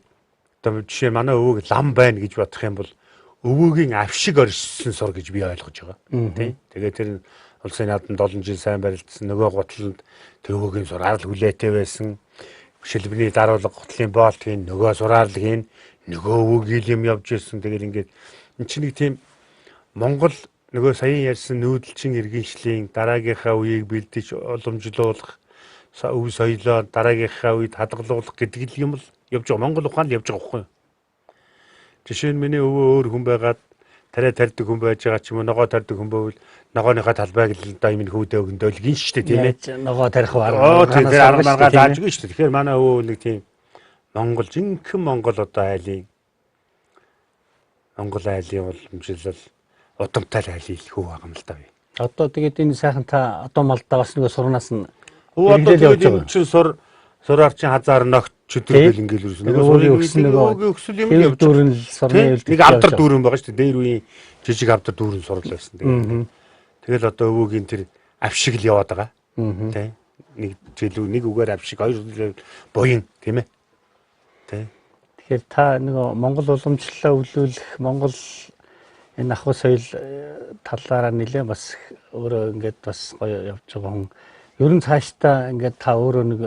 одоо жишээ манай өвөг лам байна гэж бодох юм бол өвөгийн авшиг оршсон сур гэж би ойлгож байгаа. Тийм. Тэгээд тэр улсын нааданд 7 жил сайн барилдсан нөгөө гутланд тэр өвөгийн сур арал хүлээтэй байсан. Шилбэний даруулга гутлын боолт хийн нөгөө сураар л хийн нөгөө өвөгийн юм явж ирсэн. Тэгээд ингээд эн чинь нэг тийм Монгол нөгөө саяын ярьсан нүүдэлчин иргэншлийн дараагийнхаа үеийг бэлдэж уламжлуулах өв соёлоо дараагийнхаа үед хадгалуулах гэдэг юм л явж байгаа. Монгол ухаан л явж байгаа байхгүй юу? Жишээ нь миний өвөө өөр хүн байгаад тариа тарьдаг хүн байж байгаа ч юм уу ногоо тарьдаг хүн байвал ногооныхаа талбайг л да юм хүүдээ өгөндөөл гин шүү дээ тийм ээ. Ногоо тарих арга маргаа зааж гин шүү дээ. Тэгэхээр манай өвөө нэг тийм Монгол жинхэнэ Монгол одоо айлын Монгол айлын уламжлал удамтай айлын хөө байгаа юм л да би. Одоо тэгээд энэ сайхан та одоо малдаа бас нэг сурнаас нь одоо тэгээд юм чинь сураар чинь хазаар ногт чөдрөл ингээл үрсэн. Нөгөө surыг өгсөл юм явж дүүрэн сурны нэг авдар дүүрэн байгаа шүү дээ. Дээр үеийн жижиг авдар дүүрэн сурал байсан. Тэгэл одоо өвөөгийн тэр авшиг л яваад байгаа. Тэ. Нэг жил нэг үгээр авшиг хоёр жил буян тийм ээ. Тэ. Тэгэхээр та нөгөө Монгол уламжлалаа өвлүүлэх Монгол энэ ах соёл талаараа нэлээ бас өөрөө ингээд бас гоё явж байгаа хүн. Ер нь цаашдаа ингээд та өөрөө нэг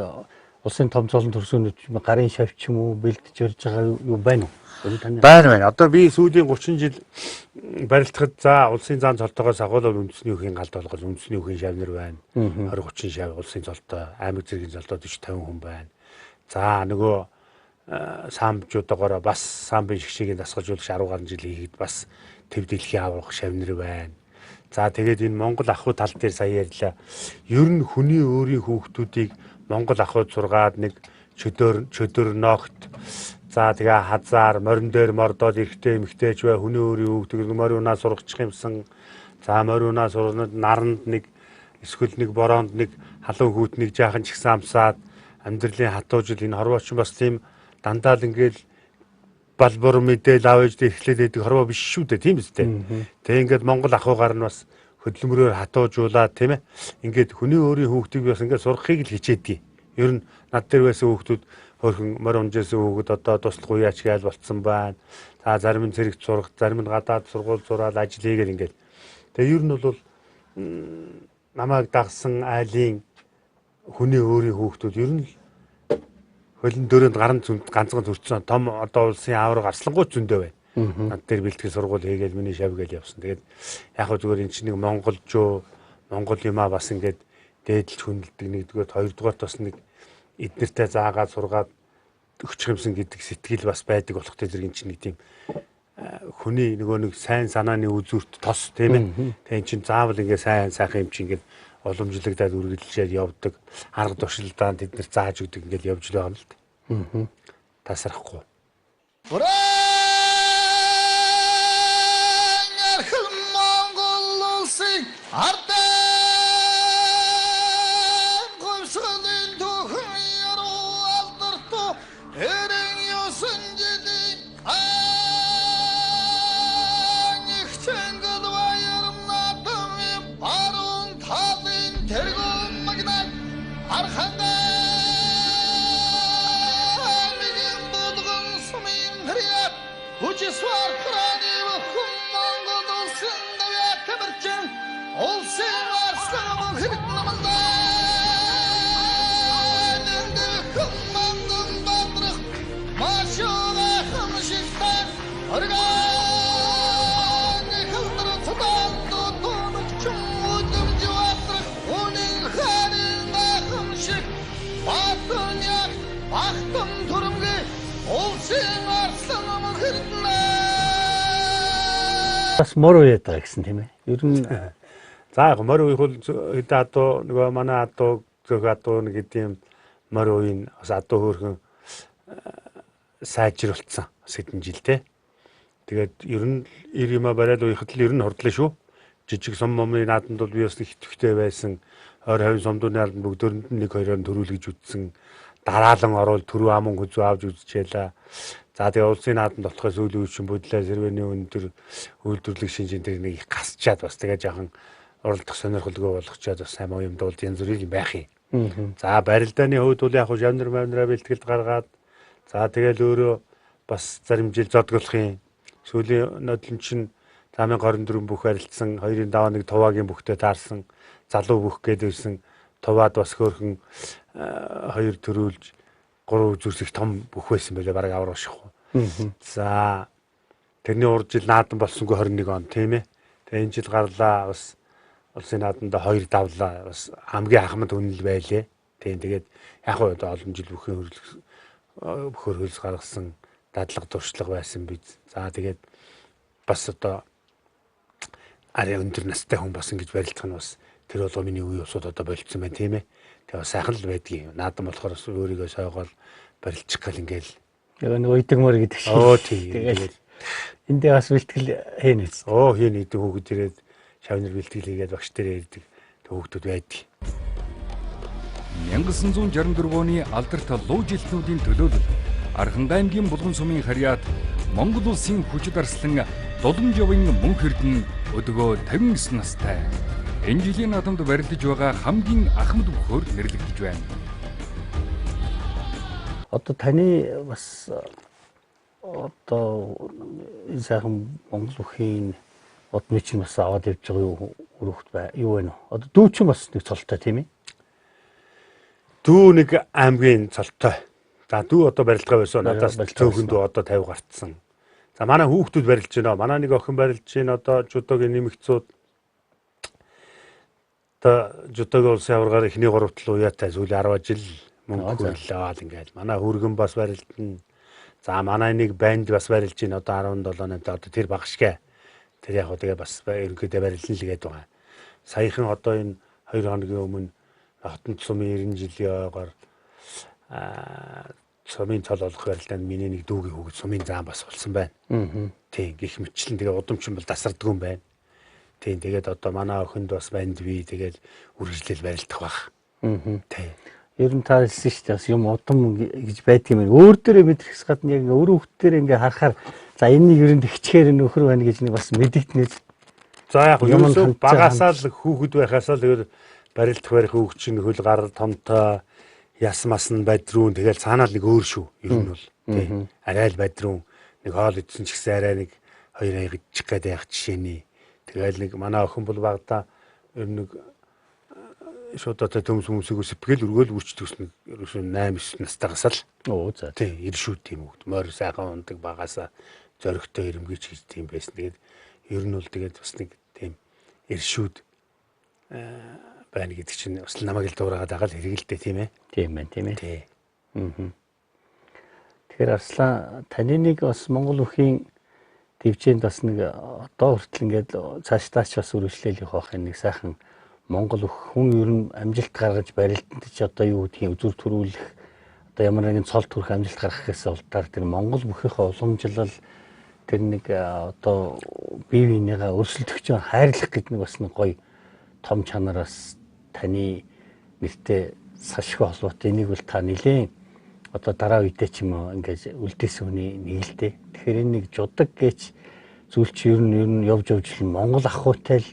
улсын том золон төрсөөнүүд гарын шавч юм уу бэлдэж өрж байгаа юу байна уу? Байна. Одоо би сүүлийн 30 жил барилдахад за улсын зан цолтойгоос агуулгад үндэсний үеийн галд болгож үндэсний үеийн шавнар байна. 20 30 шав улсын цолтой, аймаг зэргийн цолтой 40 50 хүн байна. За нөгөө самбжуудаагаараа бас самбын шгшгийг дасгалжуулагч 10 гаруй жил хийгээд бас төв дэлхийн аврах шавнар байна. За тэгээд энэ Монгол ахуй тал дээр сая ярьлаа. Ер нь хүний өөрийн хүүхдүүдийг Монгол ахуйд сургаад нэг чөдөр ногт за тэгээ хазаар морин дээр мордоод эрэгтэй эмэгтэйч бай хүний өөрийн хүүхдийг морин унаа сургачих юмсан. За морин унаа сурнад наранд нэг эсвэл нэг бороонд нэг халуун хүүтнийг жаахан ч ихсэн амсаад амьдралын хатуужил энэ хорвооч бас тийм дандаа л ингээл балбор мэдээл авэж эхлээд байдаг хорвоо биш шүү дээ тийм үстэй. Тэгээ ингээд Монгол ахуйгаар нь бас хөдөлмөрөөр хатуужуулаад тийм ээ. Ингээд хүний өөрийн хүүхдийг бас ингээд сургахыг л хичээдэг. Ер нь над дээр байсан хүүхдүүд хөрхөн морь унжсэн хүүхэд одоо туслах уяач гээл болцсон байна. За зарим нь зэрэгт сурах, зарим нь гадаад сургууль зураад ажил хийгээл ингээд. Тэгээ ер нь бол намайг дагсан айлын хүний өөрийн хүүхдүүд ер нь хөлн дөрөнд ганцхан төрчихсөн том одоо улсын аавар гарслангуй зөндөө бай. Над дээр бэлтгэл сургууль хийгээл миний шавгээл явсан. Тэгээд яг хөө зүгээр эн чинь нэг монголжоо монгол юмаа бас ингээд дээдлж хүндэлдэг нэгдүгээр хоёрдугаар бас нэг эднэртэй заагаад сургаад өччих юмсан гэдэг сэтгэл бас байдаг болох тэр эн чинь нэг тийм хүний нөгөө нэг сайн санааны үзүүрт тос тийм ээ. Тэгээ эн чинь заавал ингээд сайн сайхан юм чинь ингээд уламжлагдаад үргэлжлээд явдаг арга туршилдаа тэд нар зааж өгдөг ингээд явж л байгаа юм л да. Тасрахгүй. Монгол улсын ардын гомсголын төхөн яруу алдарт эрен ёсон жилийн их чангал баярм надам барун талын тэргүүн магнат архандаа мигэн булган сумын хрият хүчсвар краны вахун Монгол улсын давя кабарчин улсын арслан хэрэг наманда нэмдэх мандын бадрах машуга хамшигтан орган хэлдэр цудан тутунг чум удам жуатрах унин харин хамшиг батуняк бахтын турмгэ улсын арслан хэрэг бас мор уяад байгаа гэсэн тийм ээ. Ер нь За яг морь уух бол хэдэн адуу нөгөө манай адуу зөх адуу нэг гэдэм морь ууийн бас адуу хөөрхөн сайжруулсан бас хэдэн жил те. Тэгээд ер нь ир юма бариад уйхад л ер нь хордлоо шүү. Жижиг сум момны нааданд бол би бас хитвхтэй байсан. 20 сумдууны албан бүгдөөнд нэг хоёроор төрүүлгэж үтсэн. Дараалан орол төрөө аман хүзүү авч үзчихээлээ. За тэгээ улсын нааданд болохоос үйл үеийн бодлоо сервэний өндөр үйлдвэрлэх шинжин дээр нэг гасчаад бас тэгээ жаахан уралдах сонирхолгүй болгочоод бас сайн юм дуулд янз бүрийн юм байх юм. За барилдааны хувьд бол яг шавнар мавнараа бэлтгэлд гаргаад за тэгэл өөрөө бас зарим жил зодголохын сүүлийн нодлон чинь 824 бүх харилцсан 2.71 туваагийн бүхтэй таарсан залуу бүх гэдээсэн туваад бас хөөрхөн 2 төрүүлж 3 зүрсэх том бүх байсан байлаа бараг аврагших. За тэрний урд жил наадан болсонгүй 21 он тийм ээ. Тэгээ энэ жил гарлаа бас улсын нааданд 2 давлаа бас хамгийн ахмад үнэл байлээ. Тийм тэгээд яг хөө одоо олон жил бүхэн хөрөлс гаргасан дадлага туршлага байсан биз. За тэгээд бас одоо арай өндөр настай хүн бас ингэж барилдах нь бас тэр бол миний үе усууд одоо болцсон байна тийм ээ. Тэгээ сайхан л байдгийг наадан болохоор өөрийгөө сойгоол барилчих гал ингээл нэг уйдаг мөр гэдэг шиг. Тэгээд эндээ бас бэлтгэл хийн үз. Хийн идэг хүүхэд ирээд шавнар бэлтгэл хийгээд багш дээр ярьдаг хүүхдүүд байдаг. 1964 оны алдарт луу жилтнүүдийн төлөөлөл Архангай аймгийн Булган сумын харьяат Монгол улсын хүчит арслан Дуланжовын мөнх эрдэнэ өдгөө 59 настай. Энэ жилийн наадамд барилдаж байгаа хамгийн ахмад бөхөр нэрлэгдэж байна. Одоо таны бас одоо сайхан Монгол бүхийн одны чинь бас аваад явж байгаа өрөвт бай. Юу вэ нэ? Одоо дүү чинь бас нэг цолтой тийм ээ. Дүү нэг аймгийн цолтой. За дүү одоо барилдгаа байсан. Надаас цөөхөн дүү одоо 50 гарцсан. За манай хүүхдүүд барилж байна. Манай нэг охин барилж байна. Одоо жудогийн нэмэгцүүд одоо жудогийн улсын аваргаар эхний 3 тал уяатай сүүлийн 10 жил мөнгө хүрлээд ингээл. Манай хүргэн бас барилдана. За манай нэг банд бас барилж байна. Одоо 17 8 одоо тэр багшгаа. Тэр яг тэгээ бас ерөнхийдөө барилна л гээд байгаа. Саяхан одоо энэ 2 хоногийн өмнө хотын сумын 90 жилийн ойгоор сумын цол олох барилдаанд миний нэг дүүгийн хүүхэд сумын заан бас болсон байна. Тийм гих мэтчлэн тэгээ удамчин бол тасарддаг юм байна. Тийм тэгээд одоо манай охинд бас банд бий тэгээд үргэлжлэл барилдах баг. Тийм. Ер нь та хэлсэн шүү дээ бас юм удам гэж байдаг юм. Өөр дээрээ мэдрээс гадна яг өөрөө хүүхдээр ингээ харахаар за энэнийг ер нь хичгээр нөхөр байна гэж нэг бас мэдэгдэнэ. За яг ерөөсөө багасаа л хүүхэд байхасаа л тэгээд барилдах барих хүүхд чинь хөл гар томтой яс масн бадрүүн тэгэл цаанаа нэг өөр шүү. Ер нь бол тийм. Арай л бадрүүн нэг хоол идсэн ч гэсэн арай нэг 2 аягдчих гээд байх жишээний. Тэгэл нэг манай охин бол багада ер нь нэг шууд одоо төмс хүмүүсийг сэпгэл өргөөл үрчдэг нэг ерөөсөө 8-9 настайгаас л. Оо за. Тийм иршүү тийм хүүхд. Морь сайхан ундаг багасаа зөрөгтэй ирэмгийч гэж тийм байсан. Тэгээд ер нь бол тэгээд бас нэг тийм иршүүд байна гэдэг чинь бас намайг л дуурайгаад байгаа л хэрэгэлтэй тийм ээ. Тийм байна тийм ээ. Тий. Тэгэхээр Арслан таны нэг бас Монгол бүхийн дэвжээнд бас нэг одоо хүртэл ингээд цаашдаач бас үргэлжлэл явах нэг сайхан Монгол хүн ер нь амжилт гаргаж барилданд ч одоо юу гэдгийг үзүр төрүүлэх одоо ямар нэгэн цол төрөх амжилт гаргахаас улдаар тэр Монгол бүхийнхээ уламжлал тэр нэг одоо бие биенийгээ өрсөлдөгч хайрлах гэдэг нэг бас нэг гоё том чанараас таны нэртэй сашгүй холбоотой энийг бол та нилээн одоо дараа үедээ ч юм уу ингээд үлдээсэн хүний нэг л дээ. Тэгэхээр энэ нэг жудаг гэж зүйл чи ер нь явж л Монгол ахуйтай л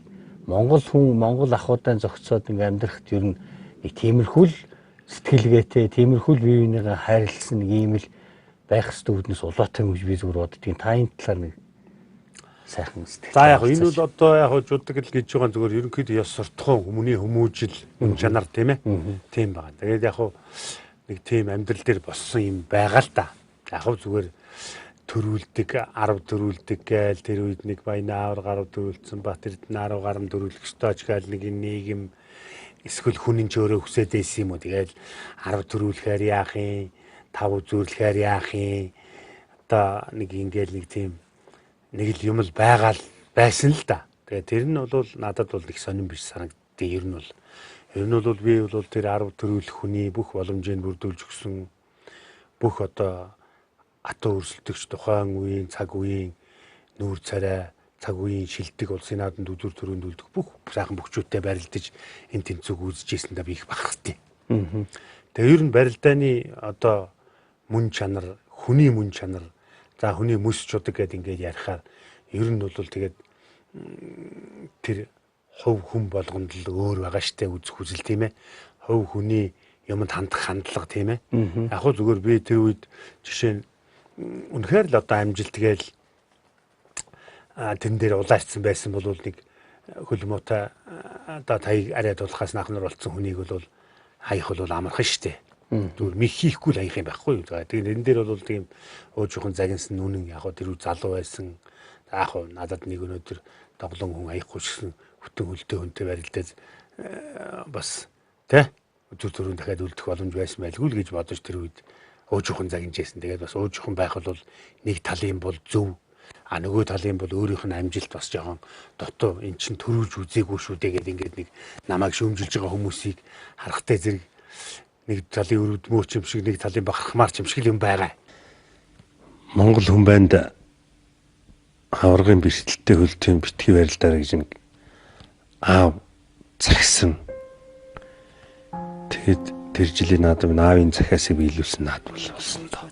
Монгол хүн Монгол ахуйтай зохицоод ингээд амьдрахт ер нь нэг тиймэрхүү сэтгэлгээтэй тиймэрхүү бие биенийгээ хайрлсан нэг ийм л байх ёстой үүднээс улаатай юм гэж би зүгээр боддгийн та энэ талаар нэг сайхан сэтгэл. За яг энэ бол одоо яг жудаг л гэж байгаа зүгээр ерөнхийдөө ёс суртахуун хүмүүний хүмүүжил юм чанар тийм ээ. Тийм байна. Тэгээд яг нэг тийм амьдрал дээр боссон юм байгаа л да. Яг зүгээр төрүүлдэг, 10 төрүүлдэг гээл тэр үед нэг баянаар гарав төрүүлсэн ба тэр 10 гарам төрүүлэх ёстой ч гээл нэг нийгэм эсвэл хүн ч өөрөө хүсээд байсан юм уу. Тэгээд 10 төрүүлэхээр яах юм? 5 зөөрлөхээр яах юм? Одоо нэг ингээл нэг тийм нэг л юм л байгаа л байсан л да. Тэгээд тэр нь бол надад бол их сонирн биш санагддээ. Ер нь бол би бол тэр 10 төрүүлэх хүний бүх боломжийг бүрдүүлж өгсөн бүх одоо атуу өрсөлдөгч тухайн үеийн цаг үеийн нүүр царай цаг үеийн шилдэг улсын наадамд үзүр төрөнд үлдэх бүх сайхан бөхчүүдтэй барилдаж энэ тэнцвэг үүсэжсэн да би их бахархтай. Тэгээ ер нь барилдааны одоо мөн чанар, хүний мөн чанар, за хүний мэс чудаг гэдээ ингээд ярихаар ер нь бол тэгээд тэр хувь хүн болгонд л өөр байгаа штэ үзэх үзэл тийм ээ. Хувь хүний юмд хандах хандлага тийм ээ. Яг хөө зүгээр би тэр үед жишээ нь үнэхээр л одоо амжилт гээл тэн дээр улаарсан байсан бол нэг хөлмөтэй одоо таяг арай дулахаас наахнаар болцсон хүнийг бол хаях бол амархан штэ. Зүгээр мих хийхгүй л хаях юм байхгүй юу. Тэгээд энэ дээр бол тийм өөжийнхэн загинсан нүнэн яг тэр үе залуу байсан. Яг надад нэг өнөөдөр тоглон хүн хаяхгүй шигсэн хөтөн хөлтэй хүнтэй барилдаад бас тий үзүүр төрөнд дахиад үлдэх боломж байсан байлгүй л гэж бодож тэр үед өөжийнхэн загинжсэн. Тэгээд бас өөжийнхэн байх бол нэг талын бол зөв. А нөгөө талын бол өөрийнх нь амжилт бас жоохон дотоо эн чин төрүүлж үзээгүй шүү дээ гэдэг ингээд нэг намайг шөөмжилж байгаа хүмүүсийг харахтай зэрэг нэг талын өрөвдмөөч юм шиг нэг талын бахархмаар юм шиг юм байгаа. Монгол хүн банд аваргын бэрхтэлтэй хөлтийн битгий барилдаар гэж нэг аав цагсан. Тэгэд тэр жилийн наадам наавын захиасыг биелүүлсэн наадам болсон доо.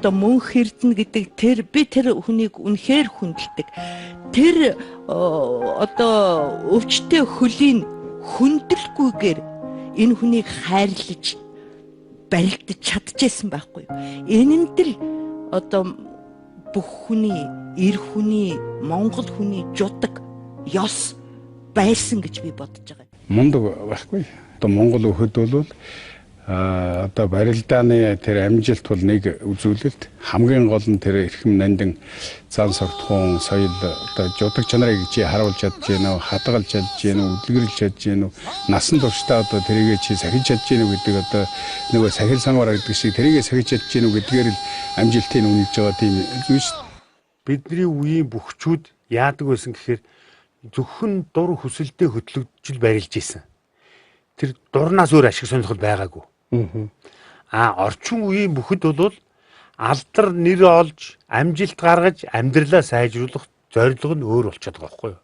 Одоо мөнх эрдэнэ гэдэг тэр би тэр хүнийг үнэхээр хүндэлдэг. Тэр одоо өвчтөе хөлийн хүндэлгүйгээр энэ хүнийг хайрлаж барилдаж чадчихсан байхгүй юу? Энэнд л одоо бүх хүний, эр хүний, монгол хүний жудаг ёс байсан гэж би бодож байгаа. Мундаг байхгүй. Одоо монгол өхөд бол одоо барилдааны тэр амжилт бол нэг үзүүлэлт, хамгийн гол нь тэр эрхэм нандин зан суртахуун соёл одоо жудаг чанарыг чи харуулж чадж гэнэ үү, хадгалж чадж гэнэ үү, үлгэрлж чадж гэнэ үү, насан туршдаа одоо тэрийгэ чи сахиж чадж гэнэ үү гэдэг одоо нөгөө сахил сангаараа гэдэг шиг тэрийгэ сахиж чадж гэнэ үү гэдгээр л амжилтыг үнэлж байгаа тийм зүйл шүү. Бидний үеийн бүхчүүд яадаг байсан гэхээр зөвхөн дур хүсэлтэд хөтлөгдж барилж ийсэн. Тэр дурнаас өөр ашиг сонирхол байгаагүй. Орчин үеийн бүхэд бол алдар нэр олж, амжилт гаргаж, амьдралаа сайжруулах зорилго нь өөр болчиход байгаа байхгүй юу?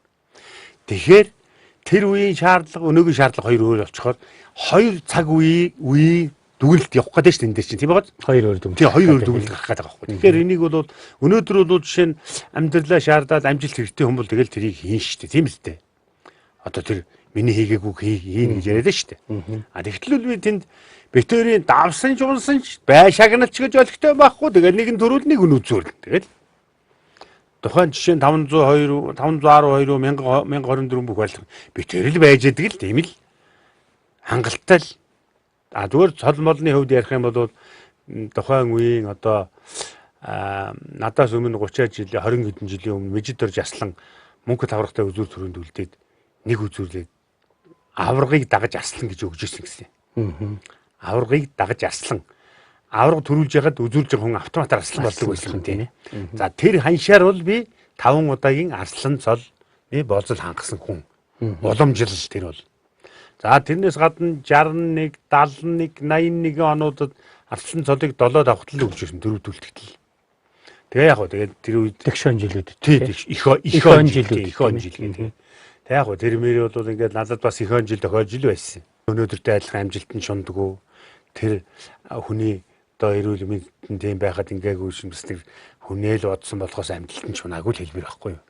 Тэгэхээр тэр үеийн шаардлага, өнөөгийн шаардлага хоёр өөр болчихоор хоёр цаг үеийн дүгнэлт явах гэдэг чинь энэ дээр чинь тийм байгаад Хоёр өөр дүгнэлт. тийм хоёр өөр дүгнэлт гарах гэдэг байхгүй. Тэгэхээр энийг бол өнөөдөр бол жишээ нь амьдралаа шаардаад амжилт хэрэгтэй хүн бол тэгэл тэрийг хийн штэ тийм үстэй. Одоо тэр миний хийгээгүй хийн гэж яриад штэ. Тэгтэл би тэнд битэрийн давсан жуунсан бай шагналч гэж олигтой байхгүй. Тэгээд нэг нь төрүүл нэг нь үзүүр. Тэгээд тухайн жишээ нь 522 1024 бүх байлг битэрэл байж идэг л тийм л хангалттай л зүгээр цол молны хувьд ярих юм бол тухайн үеийн одоо надаас өмнө 30 жил 20 хэдэн жилийн өмнө Мижидор Жаслан мөнгө таврахтай үзүүр төрөнд үлдээд нэг үзүүрлээд аваргыг дагаж аслан гэж өгж ирсэн гэсэн. Аваргыг дагаж аслан аварга төрүүлж яхад үзүүлж байгаа хүн автоматар арслан болдог байсан тийм. За тэр ханшаар бол би 5 удаагийн арслан цол би болзол хангасан хүн. Уламжлал тэр бол. За тэрнээс гадна 61, 71, 81 онуудад арслан цолыг 7 давхтал өгч ирсэн дөрөвдүүлэлтэл. Тэгээ яг хөө тэгээд тэр үед Тэгшэн жилүүд. их он жил гэх. Тэг яг хөө тэр мөрий бол ингээд надад бас их он жил тохиолж ил байсан. Өнөөдөртэй адилхан амжилт нь шундаггүй. Тэр хүний одоо эрүүл мэндэд тийм байхад ингээгүй шин бас нэг хүнээл бодсон болохоос амжилт нь шунаагүй л хэлбэр байхгүй юу.